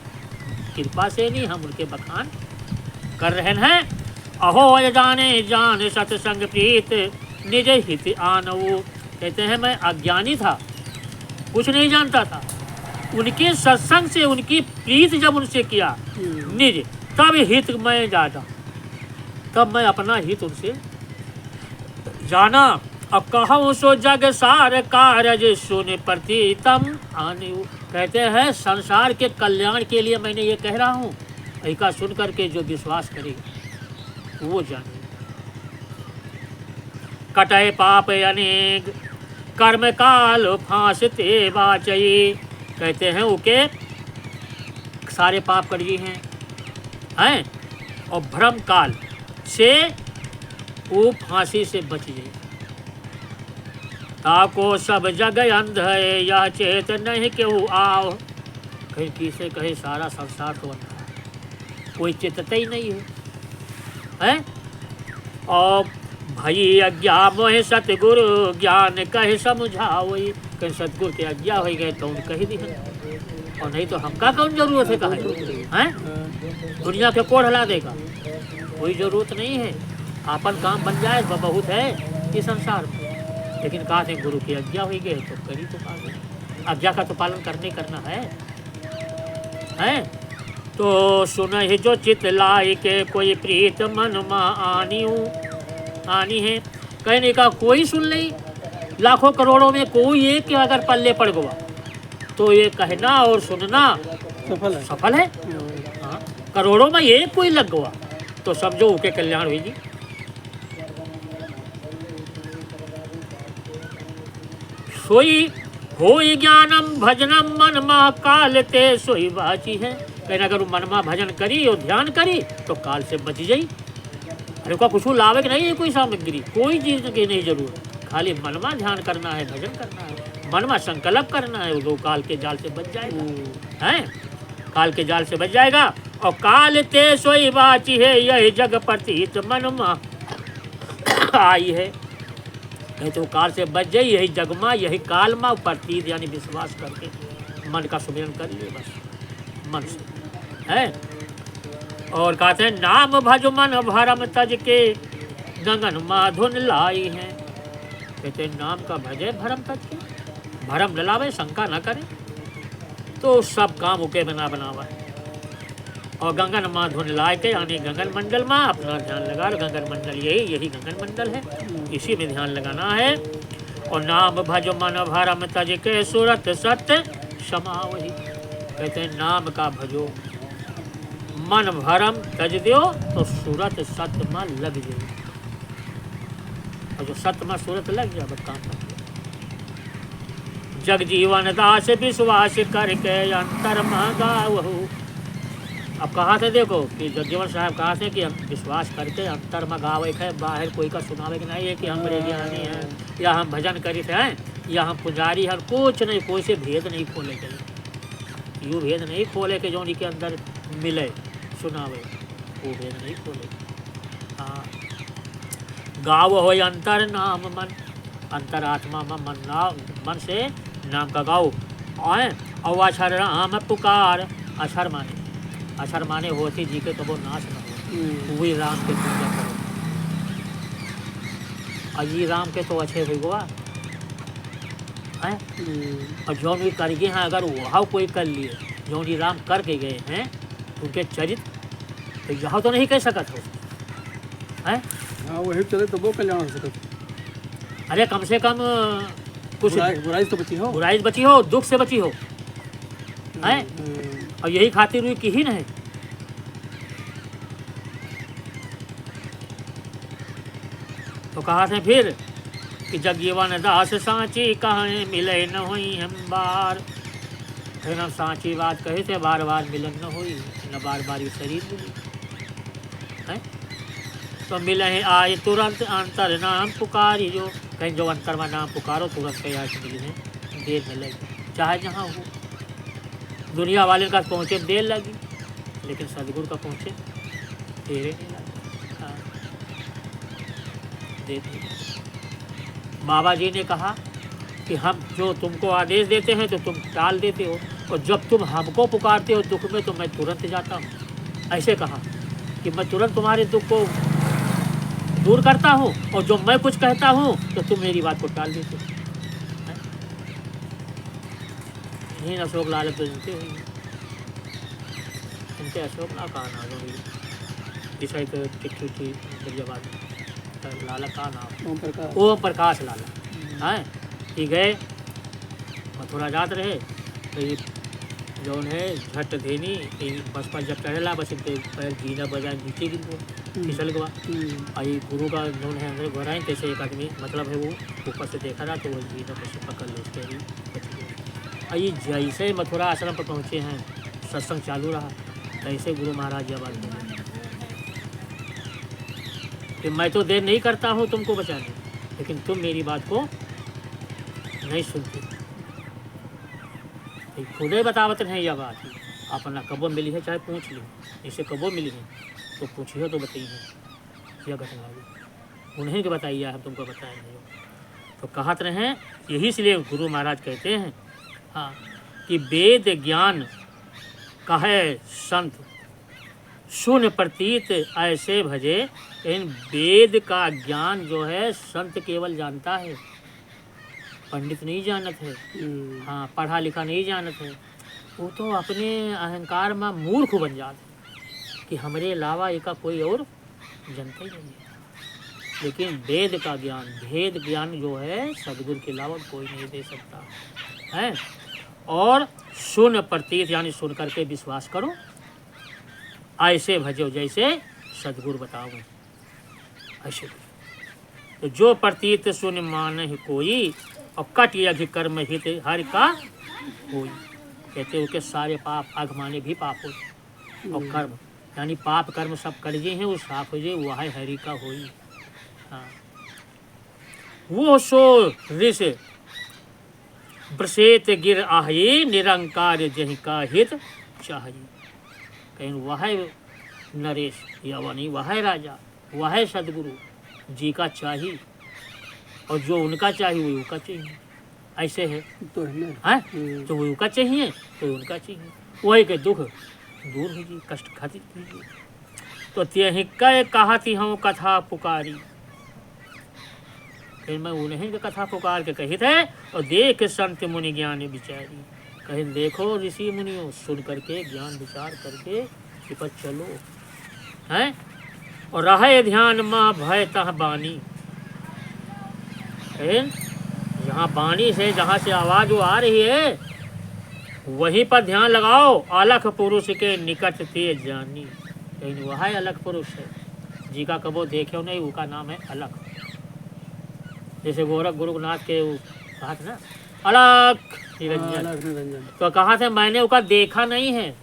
कृपा से नहीं हम उनके बखान कर रहे हैं। अहो जाने जान सत्संग प्रीत निज हित आनऊ। कहते हैं मैं अज्ञानी था, कुछ नहीं जानता था, उनके सत्संग से उनकी प्रीत जब उनसे किया निज, तब हित मैं जाना, तब मैं अपना हित उनसे जाना। और कहूँ सो जग सार कारज सुन प्रतितम आने। कहते हैं संसार के कल्याण के लिए मैंने ये कह रहा हूँ, ऐसा सुन करके जो विश्वास करेगा वो जाने। कटे पाप अनेक कर्म काल फांसते बाचई। कहते हैं उके सारे पाप करिए हैं और भ्रम काल से वो फांसी से बच जाए। ताको सब जग अंध है यह चेत नहीं केहू आओ। कहीं किसे कहे सारा संसार तो अंधा है, कोई चेतता ही नहीं है। और भई अज्ञा मोहे सतगुरु ज्ञान कहे समझाओ। कहीं सतगुरु के अज्ञा हो गए तो उनका ही दिखा, और नहीं तो हमका कौन जरूरत है कहे हैं। दुनिया के कोड़ हला देगा, कोई जरूरत नहीं है, आपन काम बन जाए तो बहुत है इस संसार में। लेकिन कहा थे गुरु की आज्ञा हो गए तो करी तो पा, आज्ञा का तो पालन करना है। तो सुन ही जो चित लाई के कोई प्रीत मन मा आनी है। कहने का कोई सुन ले, लाखों करोड़ों में कोई एक अगर पल्ले पड़ गया तो ये कहना और सुनना सफल है। हाँ, करोड़ों में एक कोई लग गया तो समझो उनके कल्याण हुई जी। सोई होई ज्ञानम भजनम मन मा काल ते सोई बाची है। कहना अगर मन मा भजन करी और ध्यान करी तो काल से बच जाई। अरे को कुछ लावे कि नहीं है, कोई सामग्री कोई चीज की नहीं जरूरत, खाली मन मा ध्यान करना है, भजन करना है, मन मा संकल्प करना है, वो काल के जाल से बच जाएगा। हैं काल के जाल से बच जाएगा। और काल ते सोई बाची है यही जग प्रतीत मन मा आई है। कहते वो काल से बच जाए, यही जगमा यही कालमा प्रतीत यानी विश्वास करके मन का सुमिरन कर लिए बस मन से है। और कहते हैं नाम भज मन भरम तज के गगन माधुन लाई है। कहते हैं नाम का भजे भरम तज के, भरम न लावे शंका न करे तो सब काम उके बना बनावा है। और गगन माधुन लाए के यानी गगन मंडल में अपना ध्यान लगा। गगन मंडल यही गगन मंडल है, इसी में ध्यान लगाना है। और नाम भज मन भरम तज के सूरत सत्य समावही। कहते हैं नाम का भजो मन भरम तज दो तो सूरत सत्य में लग जाए। और जो सत्य में सूरत लग जाए बस काम कर। जग जीवन दास विश्वास करके अंतर में गावहु। अब कहा थे देखो कि जगजीवन साहब कहा थे कि हम विश्वास करके अंतर में गावे है, बाहर कोई का सुनावे कि नहीं है कि हम बड़े ज्ञानी हैं या हम भजन करित हैं या हम पुजारी हैं। कुछ नहीं, कोई से भेद नहीं खोले के, यूँ भेद नहीं खोले के जो उनके अंदर मिले सुनावे, वो भेद नहीं खोले। हाँ, गाव हो अंतर नाम मन, अंतर आत्मा में मन से नाम का गाओ। और अक्षर राम पुकार, अक्षर माने, अक्षर माने होती जी के तो वो नाश न हो, वही राम के पूजा करो। अजी राम के तो अच्छे हुई गोवा है। और जो भी कर गए हैं अगर वहाँ कोई कर लिए जो भी राम करके गए हैं उनके चरित्र तो यहाँ तो नहीं कह सकत हो है। हाँ वही चले तो वो कल्याण हो सकता। अरे कम से कम कुछ बुराई तो बची हो, बुराई बची हो, दुख से बची हो है। और यही खातिर हुई की ही नहीं। तो कहा थे फिर कि जगजीवन दास सांची कहे मिले न हुई हम बार। फिर हम सांची बात कहे थे बार बार मिलन न हुई, न बार बार ये शरीर मिली है। तो मिले आए तुरंत अंतर नाम पुकारी, जो कहीं जो अंतर में नाम पुकारो तुरंत कहीं आए मिली है, देर न लगी चाहे जहाँ हो। दुनिया वाले का पहुँचे देर लगी लेकिन सदगुरु का पहुँचे देर नहीं लगी। हाँ, देर नहीं लगी। बाबा जी ने कहा कि हम जो तुमको आदेश देते हैं तो तुम टाल देते हो, और जब तुम हमको पुकारते हो दुख में तो मैं तुरंत जाता हूँ। ऐसे कहा कि मैं तुरंत तुम्हारे दुख को दूर करता हूँ, और जो मैं कुछ कहता हूँ तो तुम मेरी बात को टाल देते हो। नहीं अशोक लाल तो जानते हुई उनके अशोक ला कहा नाम दिशाई तो टिक्की थी फरीदाबाद लाला का नाम ओम प्रकाश लाला हैं। कि गए मथुरा जात रहे तो ये जौन है झट धेनी बस पर जब चढ़ेला बस इनके पैर जीना बजाय नीचे गिर फिसल गवा। और ये गुरु का जौन है अंदर घोराएं कैसे एक आदमी मतलब है वो ऊपर से देखा रहा तो वो जीना बस पकड़ लो उसके ही बच गया। और ये जैसे मथुरा आश्रम पर पहुँचे हैं सत्संग चालू रहा, तैसे गुरु महाराज जब आते हैं कि मैं तो देर नहीं करता हूँ तुमको बचाने, लेकिन तुम मेरी बात को नहीं सुनते। खुद ही बतावत हैं यह बात अपना कबो मिली है चाहे पूछ लो, इसे कबो मिली है तो पूछिए तो बताइए यह घटना हुई उन्हें के बताइए, हम तुमको बताए नहीं। तो कहत रहे यही इसलिए गुरु महाराज कहते हैं हाँ कि वेद ज्ञान कहे संत शून्य प्रतीत ऐसे भजे। इन वेद का ज्ञान जो है संत केवल जानता है, पंडित नहीं जानत है। हाँ पढ़ा लिखा नहीं जानत है, वो तो अपने अहंकार में मूर्ख बन जाते कि हमरे अलावा एक कोई और जनता ही नहीं है। लेकिन वेद का ज्ञान भेद ज्ञान जो है सदगुरु के अलावा कोई नहीं दे सकता है। और सुन प्रतीत यानी सुन करके विश्वास करो, ऐसे भजो जैसे सदगुरु बताओ ऐसे। तो जो प्रतीत सुन मान ही कोई और कट यज्ञ कर्म हित हर का होई। कहते हो कि सारे पाप अघ माने भी पाप हो और कर्म यानी पाप कर्म सब कर जे हैं वो साफ हो जाए वह हरि का होई। हाँ वो सो ऋष ब्रसेत गिर आही निरंकार जहि का हित चाहिए। कहीं वह नरेश या वही वह राजा वह सदगुरु जी का चाहिए और जो उनका चाहिए वो उनका चाहिए, ऐसे है तो है ना। हैं। तो वो उनका चाहिए तो उनका चाहिए, वही के दुख दूर कीजिए, कष्ट खाती कीजिए। तो त्यही कह कहती हूँ कथा पुकारी, फिर मैं उन्हीं की कथा पुकार के कही थे। और देख संत मुनि ज्ञान विचारी, कहीं देखो ऋषि मुनियों सुन करके ज्ञान विचार करके कि पर चलो हैं। और रहे ध्यान माँ भय तह बानी, जहाँ बानी से जहाँ से आवाज वो आ रही है वहीं पर ध्यान लगाओ। अलख पुरुष के निकट तेज जानी, लेकिन वह है अलख पुरुष है जी का कबो देखे नहीं, उसका नाम है अलख। जैसे गोरख गुरुनाथ के कहा था ना अलख निरंजन, अलग निरंजन। तो कहा था मैंने उसका देखा नहीं है,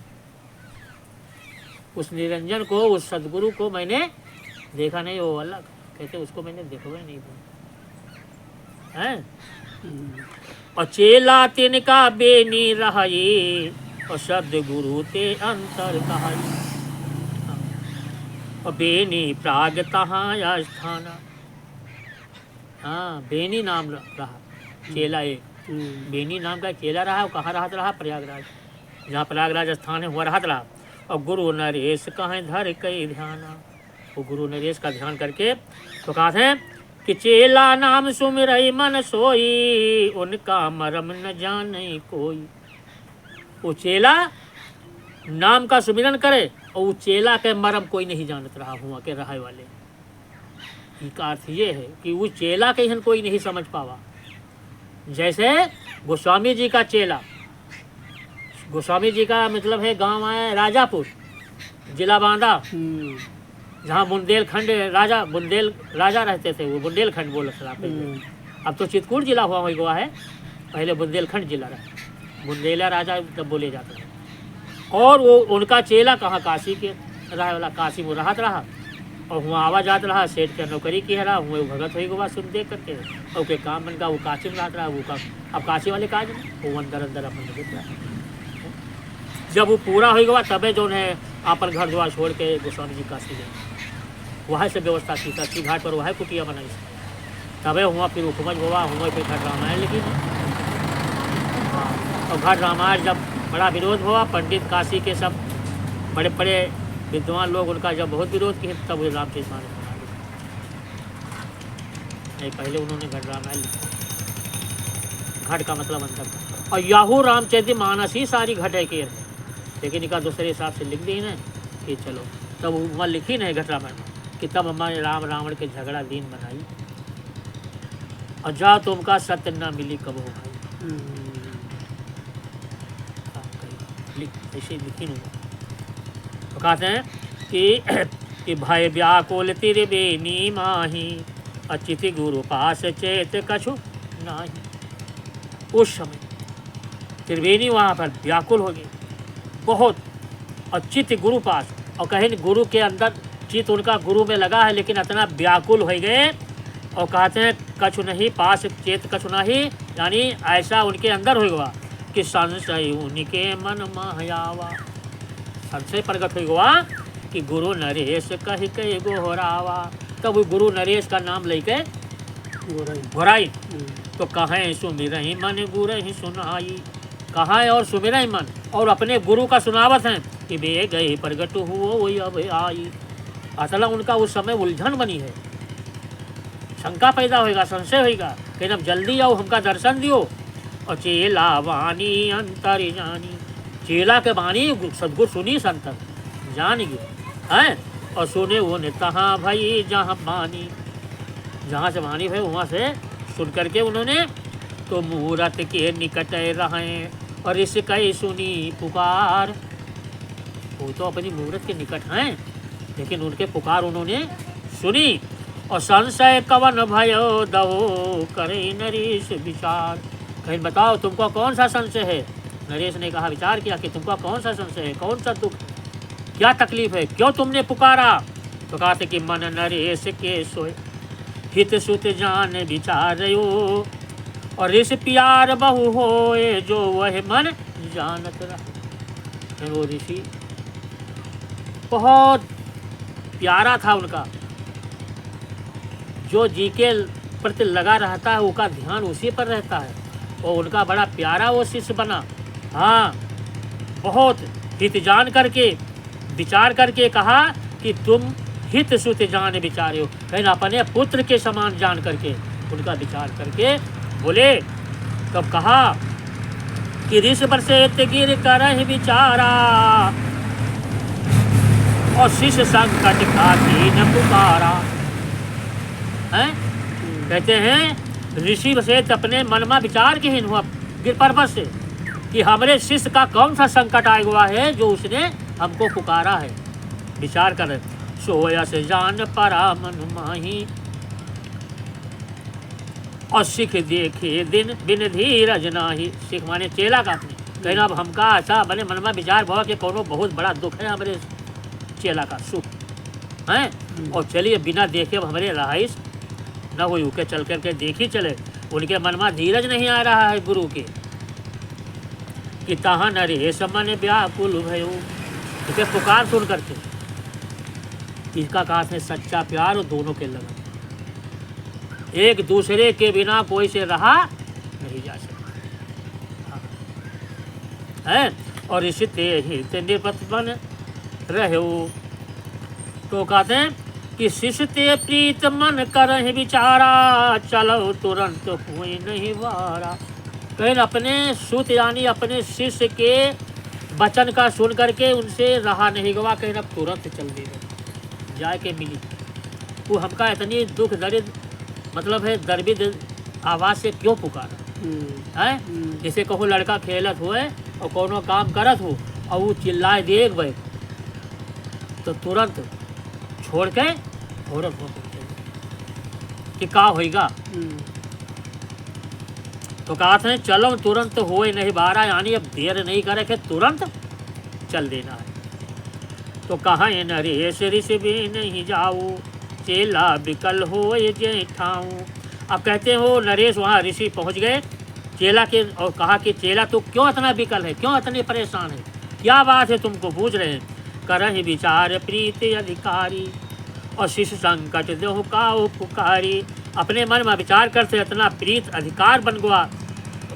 उस निरंजन को उस सदगुरु को मैंने देखा नहीं, वो अलग कहते उसको मैंने देखा ही नहीं है। और चेला तिनका बेनी रही, और शब्द गुरु ते अंतर कहाई। और बेनी प्राग तहाँ स्थाना, हाँ बेनी नाम रहा चेला, एक बेनी नाम का चेला रहा। कहाँ रहा रहा प्रयागराज, जहाँ प्रयागराज स्थान है वह रहा रहा। और गुरु नरेश कहाँ धर कई ध्याना, वो गुरु नरेश का ध्यान करके तो कहा थे कि चेला नाम सुमिरई मन सोई, उनका मरम न जाने कोई। वो चेला नाम का सुमिरन करे और वो चेला के मरम कोई नहीं जानत रहा हुआ के रहे वाले। इसका अर्थ ये है कि वो चेला के हन कोई नहीं समझ पावा। जैसे गोस्वामी जी का चेला, गोस्वामी जी का मतलब है गांव है राजापुर, जिला बांदा, जहाँ बुंदेलखंड राजा रहते थे, वो बुंदेलखंड बोल रहा पहले। अब तो चित्रकूट जिला हुआ है, पहले बुंदेलखंड जिला रहा, बुंदेला राजा तब बोले जाते थे। और वो उनका चेला कहाँ काशी के रहा वाला, काशी में रहत रहा और वहाँ आवा जात रहा, सेठ के नौकरी की रहा, वो भगत हो गया सुन देख करके, और के काम बन गया, वो काशी में रहता रहा। वो काम अब काशी वाले काज वो अंदर अंदर अपन भगत रहा। जब वो पूरा हो गया तबे जो है अपन घर द्वार छोड़ के गोस्वामी जी काशी गए, वहाँ से व्यवस्था की सस्ती घाट पर वहाँ कुटिया बनाई, तबे हुआ फिर हुकूमत हुआ, हुआ फिर घाट रामायण लिखी। और घाट रामायण जब बड़ा विरोध हुआ, पंडित काशी के सब बड़े बड़े विद्वान लोग उनका जब बहुत विरोध किए, तब वो रामचरित मानस बना दिया। नहीं पहले उन्होंने घाट रामायण लिखा, घाट का मतलब अंदर, और याहू रामचरित मानस ही सारी घटे के है, लेकिन इनका दूसरे हिसाब से लिख दी ना कि चलो तब वहाँ लिखी नहीं घट रामायण कि तब हमारे राम रावण के झगड़ा दीन बनाई, और जा तुमका सत्य न मिली कब हो भाई। ऐसे लिखी नहीं तो कहते हैं कि भय व्याकुल त्रिवेणी माही, अचित गुरु पास चेत कछु नाही। उस समय त्रिवेणी वहाँ पर व्याकुल हो गई बहुत, अचित गुरु पास, और कहीं गुरु के अंदर चित उनका गुरु में लगा है, लेकिन इतना व्याकुल हो गए और कहते हैं कछु नहीं पास चेत कछु नहीं, यानी ऐसा उनके अंदर हो गया कि संशय उनके मन मायावा, संशय प्रकट हो गया कि गुरु नरेश कह के गोहरावा। तब वो गुरु नरेश का नाम लेके घोराई, तो कहें सुमिरहि मन गुरु ही सुनाई, कहाँ है और सुमिरहि मन, और अपने गुरु का सुनावत हैं कि बे गए प्रगट हुओ वही अब आई। असल उनका उस समय उलझन बनी है, शंका पैदा होगा, संशय होगा कि अब जल्दी आओ हमका दर्शन दियो। और चेला वाणी अंतर जानी, चेला के वाणी सदगुरु सुनी संत जान गए हैं, और सुने वो ने तहाँ भाई जहाँ वाणी, जहाँ से वाणी है वहाँ से सुन करके उन्होंने तो मुहूर्त के निकट रहे, और इस कई सुनी पुकार। वो तो अपनी मुहूर्त के निकट हैं, लेकिन उनके पुकार उन्होंने सुनी। और संशय कवन भयो दो करे नरेश विचार, कहीं बताओ तुमको कौन सा संशय है। नरेश ने कहा, विचार किया कि तुमको कौन सा संशय है, कौन सा दुख, क्या तकलीफ है, क्यों तुमने पुकारा। तो कहते कि मन नरेश के सोए, हित सुत जान विचारयो, और ऋष प्यार बहु होए जो वह मन जानत रहे। वो ऋषि बहुत प्यारा था उनका, जो जी के प्रति लगा रहता है, उनका ध्यान उसी पर रहता है और उनका बड़ा प्यारा वो शिष्य बना। हाँ, बहुत हित जान करके विचार करके कहा कि तुम हित सुत जान विचारे हो, कहीं अपने पुत्र के समान जान करके उनका विचार करके बोले। तब कहा कि ऋष बरसेत गिर कर विचारा और शिष्य संकट का दीन पुकारा। हैं? कहते हैं ऋषि बरसेत अपने मन में विचार के हिन हुआ गिर पर्वत से कि हमारे शिष्य का कौन सा संकट आया हुआ है जो उसने हमको पुकारा है। विचार कर सोया से जान परा मन माही और सिख देखे दिन बिन धीरज नाही। सिख माने चेला का अपने कहना, अब हमका ऐसा बने मन में विचार भाव कि कोनो बहुत बड़ा दुख है हमारे चेला का सुख हैं, और चलिए बिना देखे अब हमारे रहाइश न हो, उके चल करके देखी चले। उनके मन में धीरज नहीं आ रहा है गुरु के कि तहाँ नरेश मन व्याकुल भयो। इसे पुकार सुन करके इसका कहा है सच्चा प्यार और दोनों के लगन, एक दूसरे के बिना कोई से रहा नहीं जा सकता है। और इसी ते हित निपतपन रहो। तो कहते हैं कि शिष्य ते प्रीत मन कर विचारा चलो तुरंत हुई नहीं वारा। कहीं अपने सुत यानी अपने शिष्य के वचन का सुन करके उनसे रहा नहीं गवा, कहीं अब तुरंत चल देगा जाके मिली। वो हमका इतनी दुख दर्द मतलब है दर्द आवाज़ से क्यों पुकारा है। जैसे कहो लड़का खेलत हुए और कोनो काम करत हो और वो चिल्लाए देख भाई तो तुरंत छोड़ के औरत हो कि का होएगा। तो कहा था चलो तुरंत होए नहीं बारा, यानी अब देर नहीं करे के तुरंत चल देना है। तो कहा नरेश ऋषि भी नहीं जाऊँ चेला विकल हो जेठाऊँ। अब कहते हो नरेश वहाँ ऋषि पहुँच गए चेला के और कहा कि चेला तो क्यों इतना विकल है, क्यों इतने परेशान है, क्या बात है तुमको पूछ रहे हैं। करहि विचार प्रीति अधिकारी और शिष्य संकट देहु काऊ पुकारी। अपने मन में विचार करते इतना प्रीत अधिकार बन गया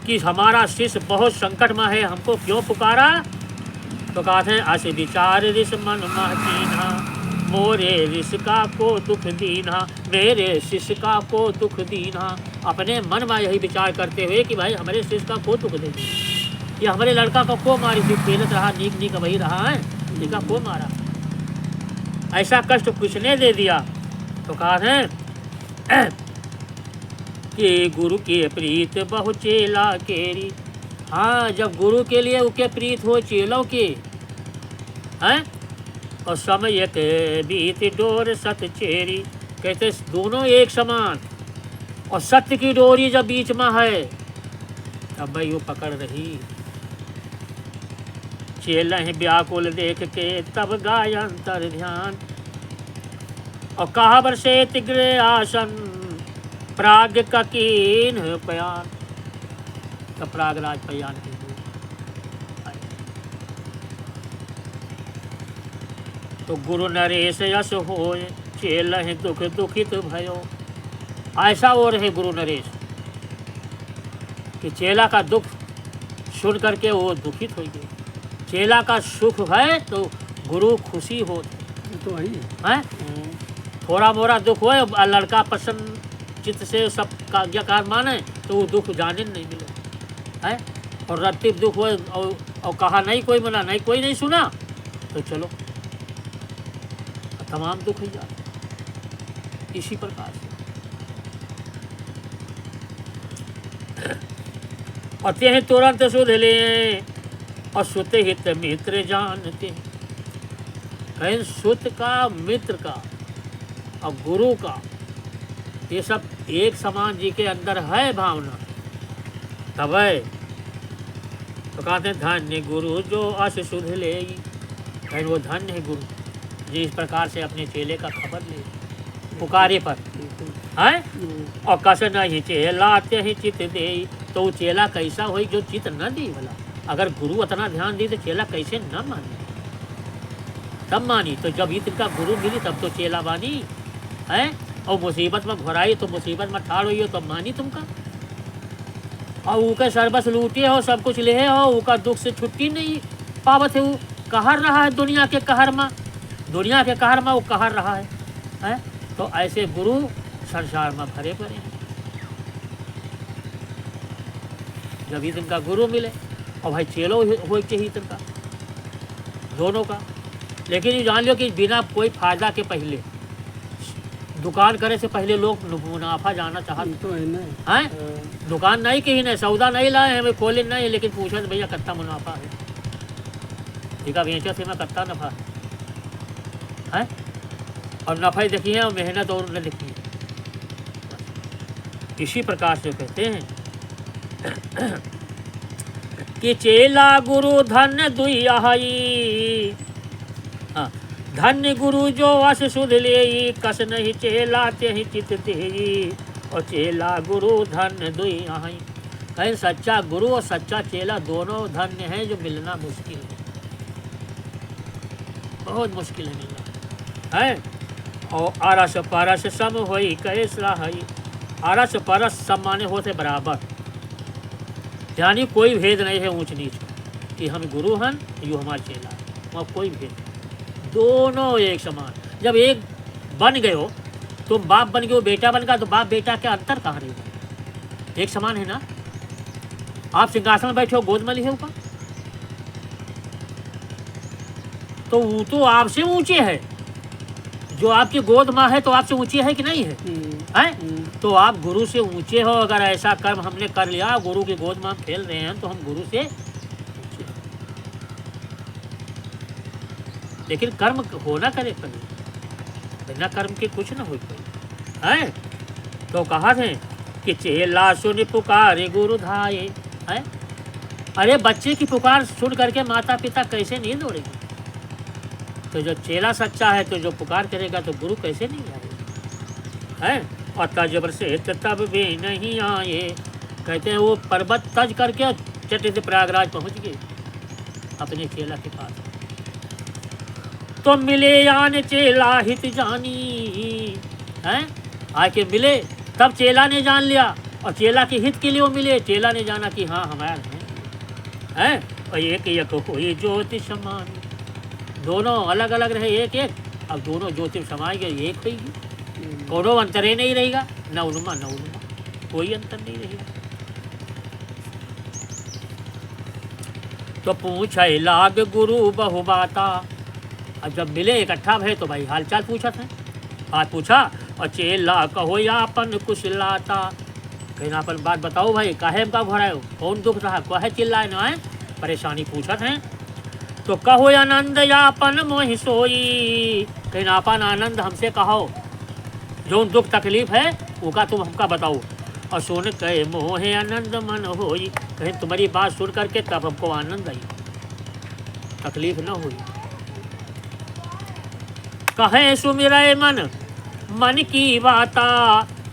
कि हमारा शिष्य बहुत संकट में है, हमको क्यों पुकारा। तो कहते हैं ऐसे विचार ऋष मन महीना मोरे ऋष का को दुख दीना, मेरे शिष्य का को दुख दीना। अपने मन में यही विचार करते हुए कि भाई हमारे शिष्य का को दुख दे, ये हमारे लड़का का को मारी थी, खेलत रहा नीक नीक वही रहा है, इसका को मारा, ऐसा कष्ट किसने दे दिया। तो कहते हैं कि गुरु के प्रीत बहु चेला केरी। हाँ, जब गुरु के लिए उके प्रीत हो चेलों के हैं और समय के बीत डोर सत चेरी। कहते दोनों एक समान और सत्य की डोरी जब बीच में है तब भाई वो पकड़ रही। चेला व्याकुल देख के तब गाय अंतर ध्यान और कहा बरसे तिग्रे आसन प्राग का कीन पयान। तब प्रागराज पयान के तो गुरु नरेश यश होय चेला दुख दुखित भयो। ऐसा हो रहे गुरु नरेश कि चेला का दुख सुन करके वो दुखित हो गए। चेला का सुख है तो गुरु खुशी हो तो वही है। थोड़ा मोरा दुख हो लड़का पसंद चित्त से सब आज्ञाकार माने तो वो दुख जाने नहीं मिले है। और रत्ती दुख हो और कहा नहीं कोई मना नहीं कोई नहीं सुना तो चलो तमाम दुख ही जाते। इसी प्रकार से और ते तुरंत सुध ले और सुत हित मित्र जानते। कहीं सुत का मित्र का और गुरु का ये सब एक समान जी के अंदर है भावना तब है। तो कहते हैं धन्य गुरु जो अस सुध ले। कहीं वो धन्य है गुरु जिस प्रकार से अपने चेले का खबर ले पुकारे पर है। और कस नहीं चेला ते ही चित दे। तो वो चेला कैसा हो जो चित न दी भला। अगर गुरु इतना ध्यान दी तो चेला कैसे न माने, तब मानी। तो जब इनका गुरु मिली तब तो चेला बानी है। और मुसीबत में घुराई तो मुसीबत में ठाड़ हुई हो तो मानी तुमका, और ऊके सरबस लूटे हो, सब कुछ ले हो, ऊका दुख से छुट्टी नहीं पावत है। वो कहर रहा है दुनिया के कहर में, दुनिया के कहर में वो कहर रहा है? तो ऐसे गुरु संसार में भरे पड़े हैं। जब ही तिनका गुरु मिले, और भाई चेलो हो चाहिए तिनका दोनों का। लेकिन ये जान लो कि बिना कोई फायदा के पहले, दुकान करे से पहले लोग मुनाफा जाना चाहते तो है ना। हैं। दुकान नहीं कहीं नहीं, सौदा नहीं लाए हैं, हमें खोले नहीं, लेकिन पूछे तो भैया कितना मुनाफा है, ठीक है बेचा से मैं कितना नफा है, और नफा ही देखिए और मेहनत और न देखिए। इसी प्रकार से कहते हैं कि चेला गुरु धन्य दुई आहाई। हाँ, धन्य गुरु जो अस सुध ले, कस नहीं चेला ते चित तेई, और चेला गुरु धन्य दुई आहाई। कहीं सच्चा गुरु और सच्चा चेला दोनों धन्य हैं, जो मिलना मुश्किल है, बहुत मुश्किल है मिलना है। और आरस परस सम होई कहे सराहई। आरस परस सब माने होते बराबर, यानी कोई भेद नहीं है ऊंच नीच का, कि हम गुरु हैं यो हमारा चेला, वहाँ कोई भेद नहीं, दोनों एक समान। जब एक बन गए हो, तुम बाप बन गए हो, बेटा बन गया, तो बाप बेटा के अंतर कहाँ रहेगा? एक समान है ना। आप सिंहासन में बैठे हो, गोद में लिखे हो, तो वो तो आपसे ऊंचे है, जो आपकी गोद माँ है तो आपसे ऊंची है कि नहीं है? तो आप गुरु से ऊंचे हो। अगर ऐसा कर्म हमने कर लिया, गुरु की गोद में हम खेल रहे हैं, तो हम गुरु से ऊंचे हैं। लेकिन कर्म होना करे कभी, बिना कर्म के कुछ ना हो है। तो कहा थे कि चेला सुन पुकारे गुरु धाये है। अरे बच्चे की पुकार सुन करके माता पिता कैसे नहीं दौड़ेंगे? तो जो चेला सच्चा है, तो जो पुकार करेगा तो गुरु कैसे नहीं आएगा? है। और तजबर से तब भी नहीं आए। कहते हैं वो पर्वत तज करके चटे से प्रयागराज पहुंच गए अपने चेला के पास। तो मिले यान चेला हित जानी है, आके मिले तब चेला ने जान लिया, और चेला के हित के लिए वो मिले। चेला ने जाना कि हाँ हमारे हैं। और एक एक कोई ज्योति समान, दोनों अलग अलग रहे एक एक, अब दोनों ज्योति समाई गए एक होगी, कोनो अंतर ही नहीं रहेगा, न उनमा न उनमा, कोई अंतर नहीं रहेगा। तो पूछे लाग गुरु बहु बाता। अब जब मिले इकट्ठा भय, तो भाई हालचाल पूछा था, बात पूछा। और चेला कहो यापन कुशलाता, कहीं अपन बात बताओ भाई, काहे का घोराए हो, कौन दुख रहा, कहे चिल्लाए ना है, परेशानी पूछत हैं। तो कहो आनंद यापन मोहि सोई, कहीं अपन आनंद हमसे कहो, जो दुख तकलीफ है उसका तुम हमका बताओ। और सुन कहे मोहे आनंद मन होई, कहीं तुम्हारी बात सुन करके तब हमको आनंद आई, तकलीफ न हुई। कहे सुमिरय मन मन की बाता,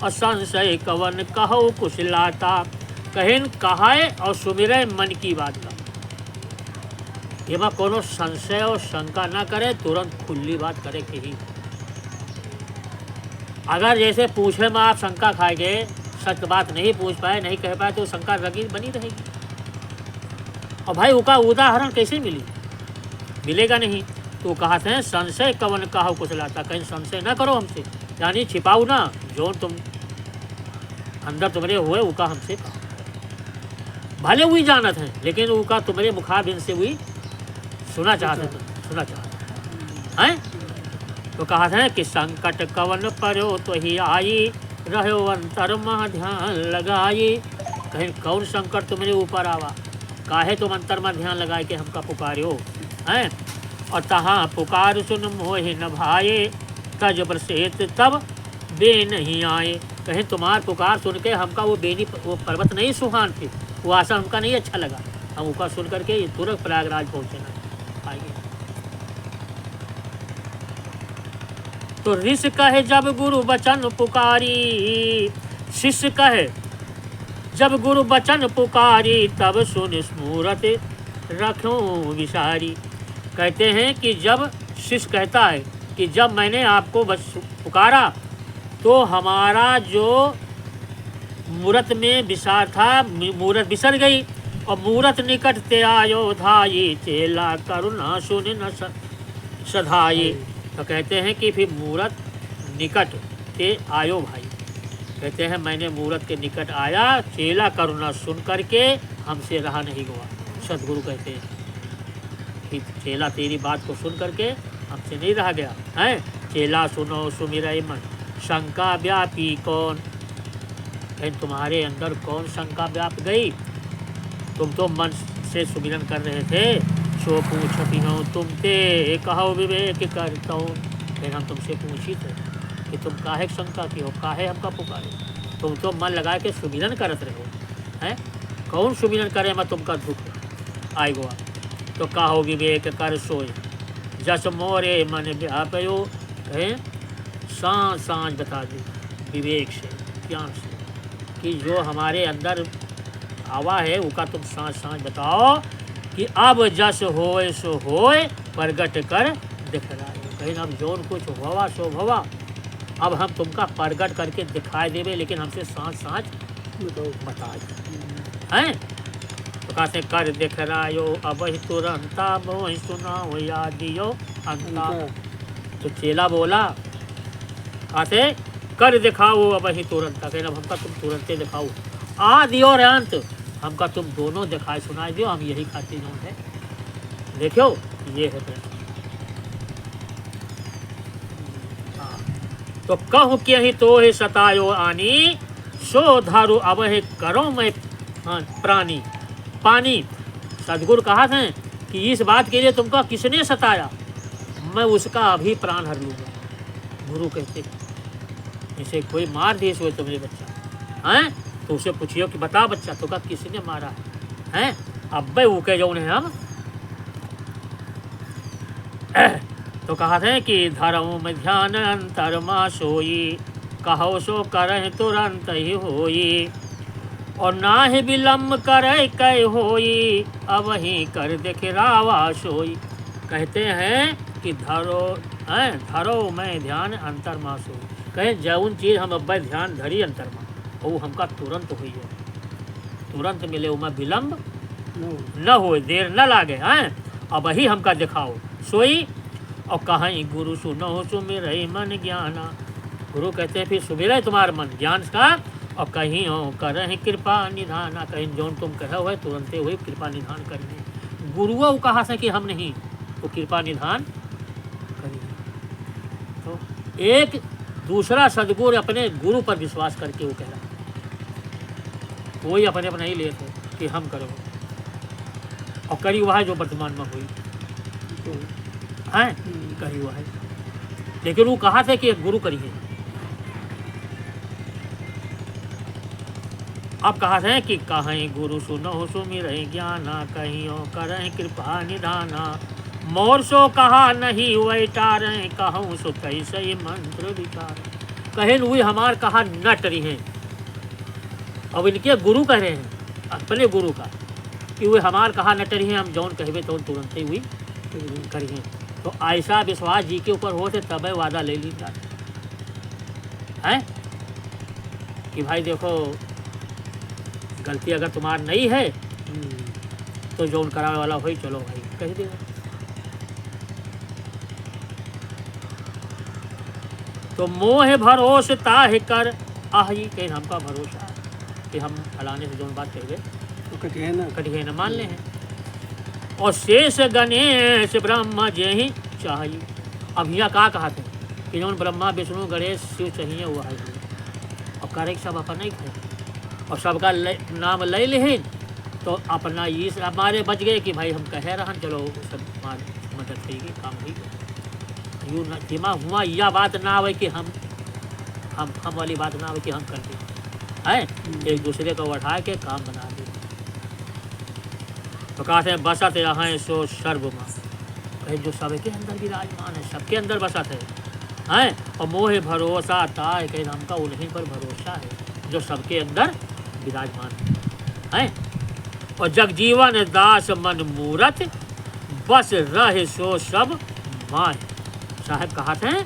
और संशय कवन कहो कुशलाता। कहें कहाए और सुमिरय मन की बात का, ये में कोनो संशय और शंका ना करे, तुरंत खुली बात करे कि ही। अगर जैसे पूछे में आप शंका खाएंगे, सच बात नहीं पूछ पाए, नहीं कह पाए, तो शंका लगी बनी रहेगी। और भाई उसका उदाहरण कैसे मिलेगा नहीं। तो कहते हैं संशय कवन कहो कुशलाता, कहीं संशय ना करो हमसे, यानी छिपाओ ना, जो तुम अंदर तुम्हारे हुए उसका हमसे कहो। भले हुई जानत है, लेकिन उसका तुम्हारे मुखाबिन से हुई सुना चाहते हैं। तो कहा था कि संकट कवन परो तो ही आई, रहो अंतर में ध्यान लगाई। कहीं कौन संकट तुम्हारे ऊपर आवा, काहे तुम अंतर में ध्यान लगाए कि हमका पुकारो हैं। और तहाँ पुकार सुन मोहि न भाए, तज प्रसेत तब बे नहीं आए। कहीं तुम्हार पुकार सुन के हमका वो बेनी वो पर्वत नहीं सुहान थी, वो आशा हमका नहीं अच्छा लगा, हम उसका सुन करके तुरंत प्रयागराज पहुँचे ना आइए। तो ऋषि कहे जब गुरु बचन पुकारी, शिष्य कहे जब गुरु बचन पुकारी, तब सुन स्मूरत रखो विसारी। कहते हैं कि जब शिष्य कहता है कि जब मैंने आपको बस पुकारा तो हमारा जो मूरत में विसार था, मूरत बिसर गई और मूरत निकट ते आयो धाई, चेला करुणा सुन न सधाई। तो कहते हैं कि फिर मूरत निकट ते आयो भाई, कहते हैं मैंने मूरत के निकट आया, चेला करुणा सुन करके हमसे रहा नहीं हुआ। सदगुरु कहते हैं कि चेला तेरी बात को सुन करके हमसे नहीं रहा गया है। चेला सुनो सुमिरै मन, शंका व्यापी कौन, कहीं तुम्हारे अंदर कौन शंका व्याप गई? तुम तो मन से सुमिरन कर रहे थे। सो पूछती हूँ तुम ते कहो विवेक करता हूँ, फिर हम तुमसे पूछी थे कि तुम काहे शंका की हो, काहे हमका पुकारे? तुम तो मन लगा के सुमिरन करत रहो हैं। कौन सुमिरन करे मैं तुमका दुख आए हुआ। तो कहो विवेक कर सोए, जस मोरे मन व्यापयो, कहें सांझ सांझ बता दी विवेक से, ज्ञान से, कि जो हमारे अंदर आवा है उसका तुम सांझ सांझ बताओ कि अब जस होए सो होए, प्रगट कर दिखलाए। कहीं अब जोन कुछ होवा सो भवा, अब हम तुमका प्रगट करके दिखाई देवे, लेकिन हमसे सांझ सांझ बता हैं। तो कहते कर दिखलायो अब ही तुरंता, मोहि सुनाओ यादियो अंता। तो चेला बोला कहते कर दिखाओ अब ही तुरंत, कहना अब हमका तुम तुरंते दिखाओ, आदि और अंत हमका तुम दोनों दिखाई सुनाई दो, हम यही खातिर जो है देखो ये है। तो कहूँ कि ही तो है सतायो आनी, सो धारू अब है करो मैं प्राणी पानी। सदगुरु कहा था कि इस बात के लिए तुमको किसने सताया, मैं उसका अभी प्राण हर लूँगा। गुरु कहते जैसे कोई मार दिए सो तुम्हें बच्चा हैं, तो उसे पूछियो कि बता बच्चा तो का किसने मारा है हैं? अब वो कह जाओ उन्हें हम तो कहा था कि धर्म में ध्यान अंतर मा सोई, कहो सो करे तुरंत ही होई, और ना ही विलम्ब करे कै होई, अब ही कर देख रावा सोई। कहते हैं कि धरो मैं ध्यान अंतर मा सोई, कहे जौन चीज़ हम अब ध्यान धरी अंतर मा, वो हमका तुरंत हुई है, तुरंत मिले, उमा विलम्ब न हो, देर न लागे हैं। अब ही हमका दिखाओ सोई, और कहीं गुरु सुनो सुमिरै मन ज्ञाना। गुरु कहते हैं फिर सुमिरै तुम्हारा मन ज्ञान का, और कहीं हो करहि कृपा निधाना, कहीं जौन तुम कहे हुए तुरंते हुए कृपा निधान करिए। गुरुओं कहा से कि हम नहीं, वो कृपा निधान करिए। तो एक दूसरा सदगुरु अपने गुरु पर विश्वास करके वो कह रहा, कोई अपने अपना ही लेते कि हम करो, और करी वह जो वर्तमान में हुई है, करी वह है। लेकिन वो कहा था कि एक गुरु करिए। अब कहा था कि कहीं गुरु सुनो सुमिरै ज्ञाना, कहीं करहि कृपा निधाना, मोर सो कहा नहीं वैटारे, कहूँ सो कैसे मंत्र विचार। कहे हुई हमार कहा न टरी हैं। अब इनके गुरु कह रहे हैं अपने गुरु का कि वे हमार कहा न टरी हैं, हम जौन कहवे तो तुरंत ही हुई करी हैं। तो ऐसा विश्वास जी के ऊपर होते तब वादा ले लीजिए हैं कि भाई देखो गलती अगर तुम्हार नहीं है तो जौन करावे वाला हो, चलो भाई कह देगा। तो मोह भरोस ताहि कर आही, कहीं हमका भरोसा कि हम फलाने से जौन बात कहेंगे तो कटिए न मान ले हैं। और शेष गणेश ब्रह्मा जे ही चाहिए। अब यहाँ कहा थे कि जौन ब्रह्मा विष्णु गणेश शिव चाहिए हुआ है, और करे सब अपना ही थे, और सबका नाम ले लें तो अपना ये हमारे बच गए कि भाई हम कह रहा चलो सब मदद करेगी काम हुई। यूँ दिमाग हुआ यह बात ना आवे कि हम वाली बात ना आवे कि हम करते हैं, एक दूसरे को उठा के काम बना दे। तो कहते हैं बसत यहाँ सो सर्वमा, कहे जो सबके अंदर विराजमान है, सबके अंदर बसत है और मोह भरोसा ताय, कहे हमका उन्हीं पर भरोसा है जो सबके अंदर विराजमान है। और जगजीवन दास मन मूरत, बस रहे सो सब माय। साहब कहते हैं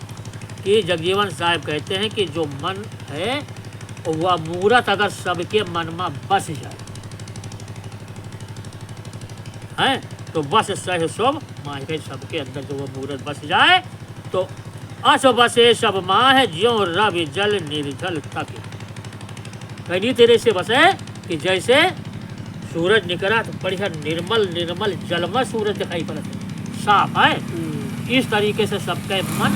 कि जगजीवन साहब कहते हैं कि जो मन है वह मूरत अगर सबके मन में बस जाए हैं तो बस सह सब माहे, सबके अंदर जो वो मूरत बस जाए तो अस बसे सब माह ज्यों रवि जल निर्जल तक। कहीं तेरे से बसे कि जैसे सूरज निकला तो बढ़िया निर्मल निर्मल जलमय सूरज दिखाई पड़ता है, साफ है। इस तरीके से सबके मन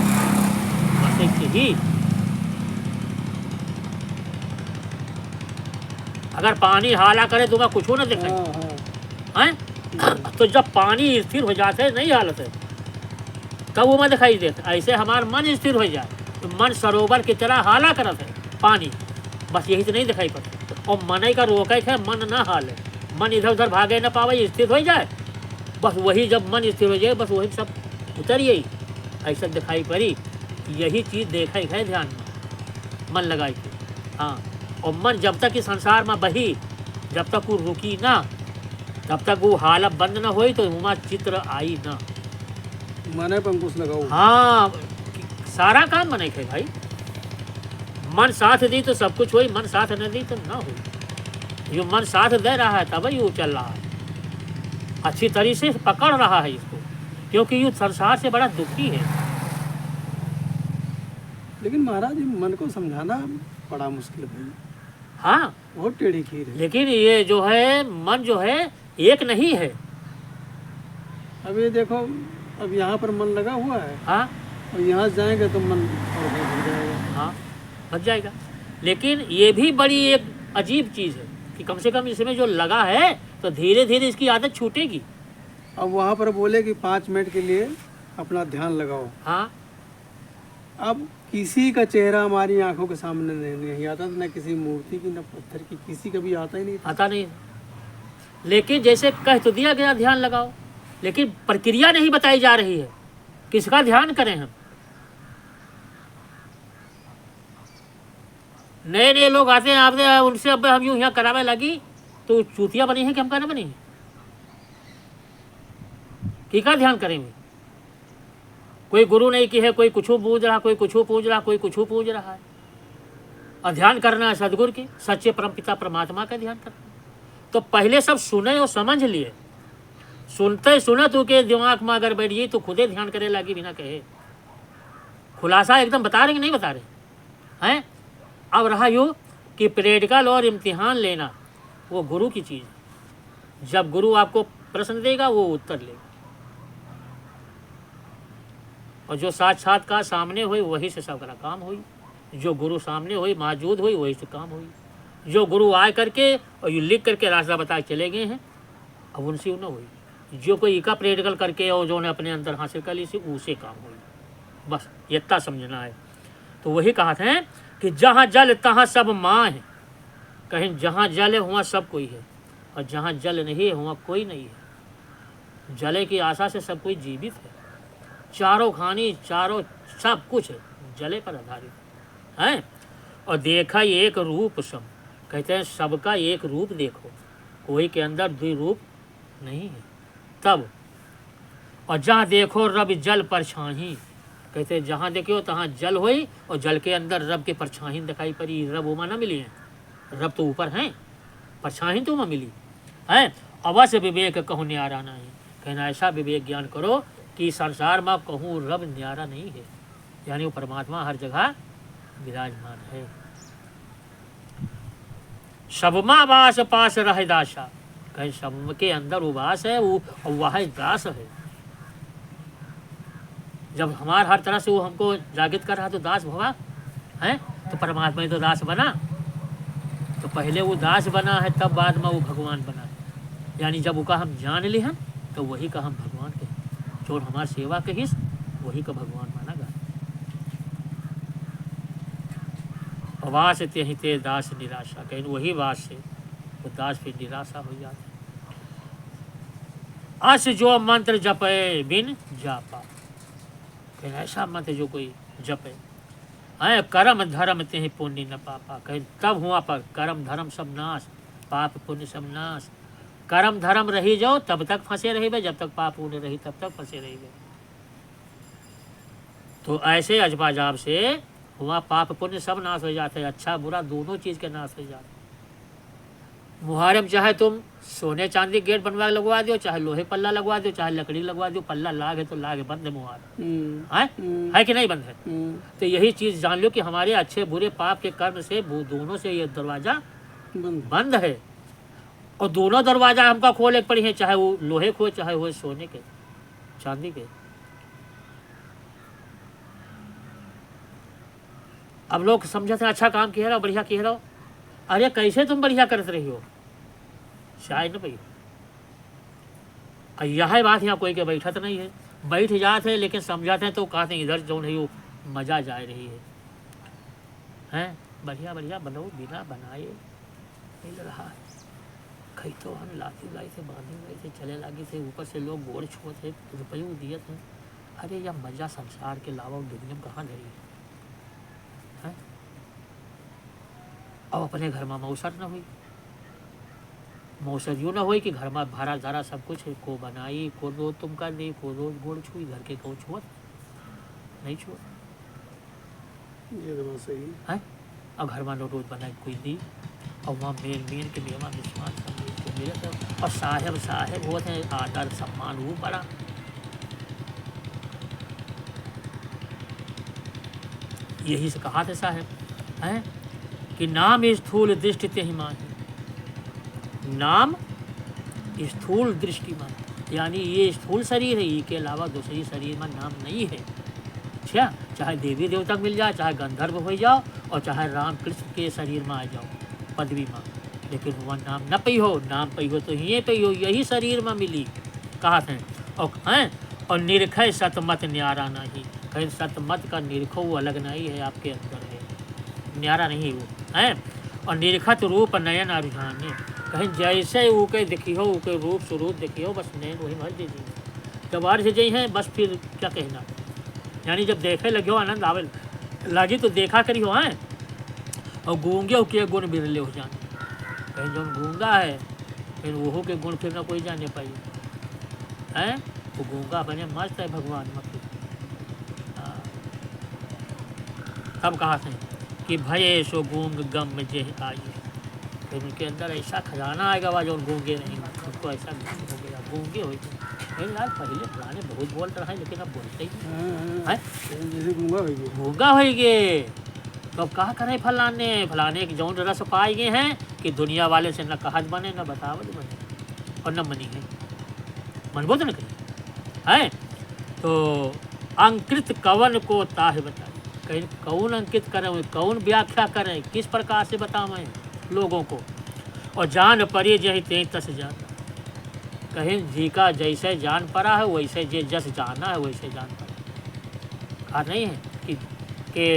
बसे ही। अगर पानी हाला करे तो कुछ ना दिखाई हैं, तो जब पानी स्थिर हो जाते नहीं हालत है तब वो मैं दिखाई देता। ऐसे हमारा मन स्थिर हो जाए तो मन सरोवर की तरह हाला करत है पानी, बस यही तो नहीं दिखाई पड़ता। और मन का रोके है मन ना हाले, मन इधर उधर भागे ना पावे, स्थिर हो जाए बस वही। जब मन स्थिर हो जाए बस वही सब उतर यही ऐसा दिखाई पड़ी। यही चीज़ देखा है ध्यान में मन लगाई थी। हाँ, और मन जब तक इस संसार में बही, जब तक वो रुकी ना, तब तक वो हालत बंद ना हुई तो वहाँ चित्र आई ना। मने पर अंकुश लगाओ। हाँ, सारा काम मने के भाई। मन साथ दी तो सब कुछ हुई, मन साथ न दी तो ना हुई। जो मन साथ दे रहा है तब यू चल रहा है, अच्छी तरीके से पकड़ रहा है इसको, क्योंकि यू संसार से बड़ा दुखी है। लेकिन महाराज मन को समझाना बड़ा मुश्किल है। हाँ, बहुत टेढ़ी खीर है। लेकिन ये जो है मन जो है एक नहीं है। अब ये देखो, अब यहाँ पर मन लगा हुआ है हाँ, और यहाँ से जाएंगे तो मन और भी भर जाएगा। हाँ, बच जाएगा। लेकिन ये भी बड़ी एक अजीब चीज़ है कि कम से कम इसमें जो लगा है तो धीरे धीरे इसकी आदत छूटेगी। अब वहाँ पर बोले कि 5 मिनट के लिए अपना ध्यान लगाओ। हाँ, अब किसी का चेहरा हमारी आंखों के सामने नहीं आता, न किसी मूर्ति की, न पत्थर की, किसी का भी आता ही नहीं था। आता नहीं। लेकिन जैसे कह तो दिया गया ध्यान लगाओ, लेकिन प्रक्रिया नहीं बताई जा रही है, किसका ध्यान करें हम। नए नए लोग आते हैं, आपने उनसे अब हम यूँ यहाँ करावे लगी तो चूतिया बनी है कि हम कहने बनी है कि का ध्यान करेंगे। कोई गुरु नहीं की है, कोई कुछ पूज रहा, कोई कुछ पूज रहा, कोई कुछ पूज रहा है। और ध्यान करना है सदगुरु के, सच्चे परमपिता परमात्मा का ध्यान करना। तो पहले सब सुने और समझ लिए, सुनते सुने तो के दिमाग में अगर बैठ गई तो खुदे ध्यान करे लगी बिना कहे। खुलासा एकदम बता रहे कि नहीं बता रहे हैं। अब रहा यूँ कि प्रैक्टिकल और इम्तिहान लेना वो गुरु की चीज़ है। जब गुरु आपको प्रश्न देगा वो उत्तर लेगा, और जो साक्षात्कार सामने हुई वही से सबका काम हुई। जो गुरु सामने हुई मौजूद हुई वही से काम हुई। जो गुरु आए करके और ये लिख करके रास्ता बता के चले गए हैं अब उनसे न हुई। जो कोई इका प्रैक्टिकल करके और जो ने अपने अंदर हासिल कर ली से उसे काम हुई। बस इतना समझना है। तो वही कहा था कि जहाँ जल तहाँ सब माँ है। कहीं जहाँ जल है वहाँ सब कोई है, और जहाँ जल नहीं है वहाँ कोई नहीं है। जले की आशा से सब कोई जीवित है। चारों खानी चारों सब कुछ जले पर आधारित है। और देखा एक रूप सम, कहते हैं सबका एक रूप देखो, कोई के अंदर द्वि रूप नहीं है तब। और जहाँ देखो रब जल परछाही, कहते हैं जहाँ देखो तहाँ जल होई और जल के अंदर रब के परछाही दिखाई पड़ी। रब उमा ना मिली है, रब तो ऊपर हैं, परछाही तो उमा मिली है। अवश्य विवेक कहूँ न्यारा नहीं, कहना ऐसा विवेक ज्ञान करो कि संसार में कहूँ रब न्यारा नहीं है, यानी वो परमात्मा हर जगह विराजमान है। सबमा वास पास रह दासा, कहीं सब के अंदर उवास है वो, वह दास है। जब हमार हर तरह से वो हमको जागृत कर रहा तो दास भवा है, तो परमात्मा ही तो दास बना। तो पहले वो दास बना है तब बाद में वो भगवान बना है। यानी जब वो का हम जान ले हैं तो वही का हम भगवान के, जो हमार सेवा के हिस्स वही का भगवान माना गया। वास त्यही ते दास निराशा, कहीं वही वास से वो दास फिर निराशा हो जाता है। अस जो मंत्र जपे बिन जापा, कहीं ऐसा मंत्र जो कोई जपे है। कर्म धर्म ते पुण्य न पापा, कहीं तब हुआ पर कर्म धर्म सब नाश, पाप पुण्य सब नाश। कर्म धर्म रही जाओ तब तक फंसे रही, जब तक पाप पुण्य रही तब तक फंसे रही। तो ऐसे अजपाजाब से वहाँ पाप पुण्य सब नाश हो जाते हैं, अच्छा बुरा दोनों चीज़ के नाश हो जाते हैं। मुहर्रम चाहे तुम सोने चांदी गेट बनवा के लगवा दो, चाहे लोहे पल्ला लगवा दो, चाहे लकड़ी लगवा दो, पल्ला लाग है तो लाग है, बंद है मुहर्रम। है कि नहीं बंद है? तो यही चीज़ जान लो कि हमारे अच्छे बुरे पाप के कर्म से वो दोनों से ये दरवाज़ा बंद है। और दोनों दरवाज़ा हमका खोले पड़ी हैं, चाहे वो लोहे को चाहे वो सोने के चांदी के। अब लोग समझते हैं अच्छा काम किया रहो, बढ़िया किया रहो। अरे कैसे तुम बढ़िया करते रही हो, शायद न भाई। यह बात यहाँ कोई के बैठत नहीं है, बैठ जाते हैं लेकिन समझाते हैं तो कहते हैं इधर जो नहीं हो मजा जा रही है। हैं बढ़िया बढ़िया बनो, बिना बनाए मिल रहा है। कहीं तो हम लाती लाई से बांधे लाई से चले लगे थे, ऊपर से लोग गोड़ छुए थे, रुपये दिए थे। अरे यह मजा संसार के अलावा दुनिया में कहाँ धरी है? अब अपने घर में मौसर न हुई, मौसर यूँ न हुई कि घर में भरा धारा सब कुछ है, को बनाई को रोज तुम कर दी, को रोज गोड़ छुई, घर के को छुआ नहीं छुआ। ये तो बात सही है। अब घर में रोज बनाई कोई दी, और वहाँ मेन के मेवा विश्वास को मिले थे। और साहेब साहेब होते हैं, आदर सम्मान वो बड़ा। यही से कहा था साहेब हैं कि नाम स्थूल दृष्टि ते ही मान, नाम स्थूल दृष्टि मान, यानी ये स्थूल शरीर है, इसके अलावा दूसरी शरीर में नाम नहीं है। अच्छा, चाहे देवी देवता मिल जाए, चाहे गंधर्व हो जाओ, और चाहे राम कृष्ण के शरीर में आ जाओ पदवी में, लेकिन वह नाम न पई हो। नाम पई हो तो ये पई हो, यही शरीर में मिली कहा थे। और निरखय सतमत न्यारा नहीं, कहीं सतमत का निरखो वो अलग नहीं है, आपके अंदर है, न्यारा नहीं वो है। और निरखत रूप नयन अभिधाने, कहीं जैसे ऊके देखियो, ऊके रूप स्वरूप देखियो, बस नयन वही भर दीजिए। जब अर्ज जई हैं बस फिर क्या कहना, यानी जब देखे लगे आनंद आवे लगी तो देखा करी हो हैं। और गूंगे हो के गुण बिरले हो जाने, कहीं जो गूंगा है फिर वो के गुण फिर ना कोई जाने पाई है। वो गूंगा बने मस्त है भगवान मत। तब कहा थे कि भये सो गूंग गम जे आई, फिर उनके अंदर ऐसा खजाना आएगा वह जो गूंगे नहीं, उनको ऐसा हो गया गूंगे हो। यार पहले पुराने बहुत बोल रहे हैं लेकिन अब बोलते ही हैं, गूंगा हो गए। तो अब कहा करें फलाने के जौन रस पाए गए हैं कि दुनिया वाले से न कहत बने न बतावत बने और न मनी है, मनबो तो न कहीं है। तो अंकृत कवन को ताह बताए, कहीं कौन अंकित करें, कौन व्याख्या करें, किस प्रकार से बतावें लोगों को। और जान परी जही ते तस जान, कहीं जी का जैसे जान पड़ा है वैसे जे जस जाना है वैसे जान पड़ा। कहा नहीं है कि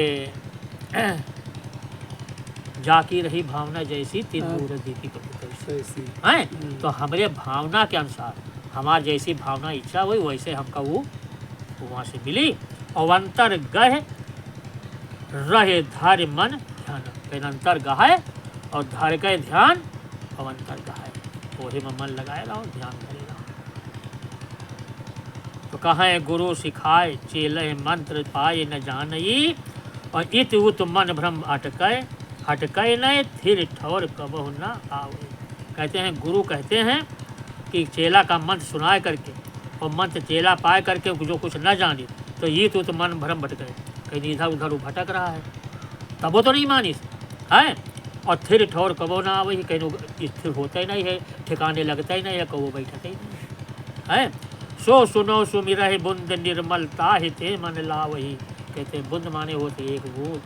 जाकी रही भावना जैसी तीन दूर देखी कभी है। तो हमारे भावना के अनुसार हमार जैसी भावना इच्छा हुई वैसे हमका वो वहाँ से मिली। और अंतर गह रहे धार्य मन ध्यान, कहीं अंतर गहाए और धार्य का ध्यान, और अंतर गहाए वही में मन लगाए रहो, ध्यान करे रहो। तो कहें गुरु सिखाए चेले मंत्र पाए न जानई, और इत उत मन भ्रम हटके न थिर ठौर कबहु न आवे। कहते हैं गुरु कहते हैं कि चेला का मंत्र सुनाए करके और मंत्र चेला पाए करके जो कुछ न जाने तो ये तो मन भ्रम भटके, कहीं इधर उधर वो भटक रहा है तब वो तो नहीं मानिस है। और थिर ठौर कबो ना आवे, कहीं स्थिर होता ही नहीं है, ठिकाने लगता ही नहीं है, कबो बैठता ही नहीं है। सो सुनो सुमिरहि बुंद निर्मलता हिते मन लावही, कहते हैं बुंद माने होते एक वो,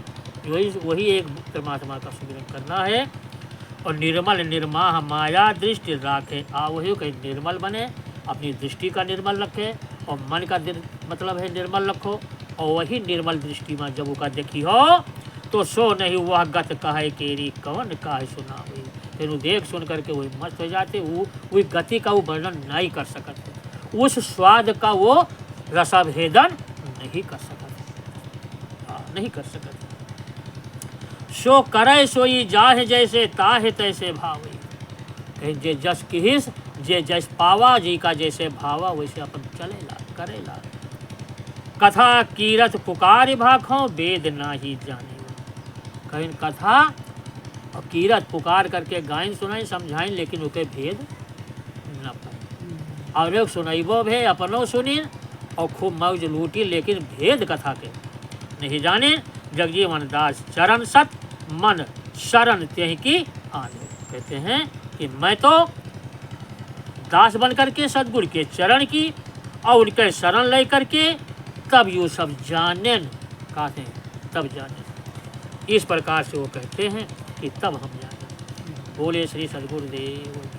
वही एक परमात्मा का सुमिरन करना है। और निर्मल निर्माह माया दृष्टि राखे आवही, कहीं निर्मल बने, अपनी दृष्टि का निर्मल रखे, और मन का मतलब है निर्मल रखो। और वही निर्मल दृष्टि में जब उसका देखी हो तो सो नहीं वह गत कहे केरी कवन काहे सुना हुई, फिर वो देख सुन करके वही मस्त हो जाते, वो वही गति का वो वर्णन नहीं कर सकते, उस स्वाद का वो रसाभेदन नहीं कर सकते, नहीं कर सकते। सो करे सोई जाहे जैसे ताहे तैसे भावी, कहीं जे जस किहिस जे जस पावा जी का जैसे भावा वैसे अपन चलेला करेला। कथा कीरत पुकार भाखों वेद ना ही जाने। कहीं कथा और कीरत पुकार करके गायन सुनाई समझाइन, लेकिन उके भेद न पाए। और लोग सुनैबो भे अपनो सुनी और खूब मौज लूटी, लेकिन भेद कथा के नहीं जाने। जगजीवन दास चरण सत मन शरण त्यहि की आने। कहते हैं कि मैं तो दास बन करके सदगुरु के चरण की और उनके शरण ले करके तब यू सब जाने कहते हैं, तब जाने। इस प्रकार से वो कहते हैं कि तब हम जाने। बोले श्री सदगुरुदेव।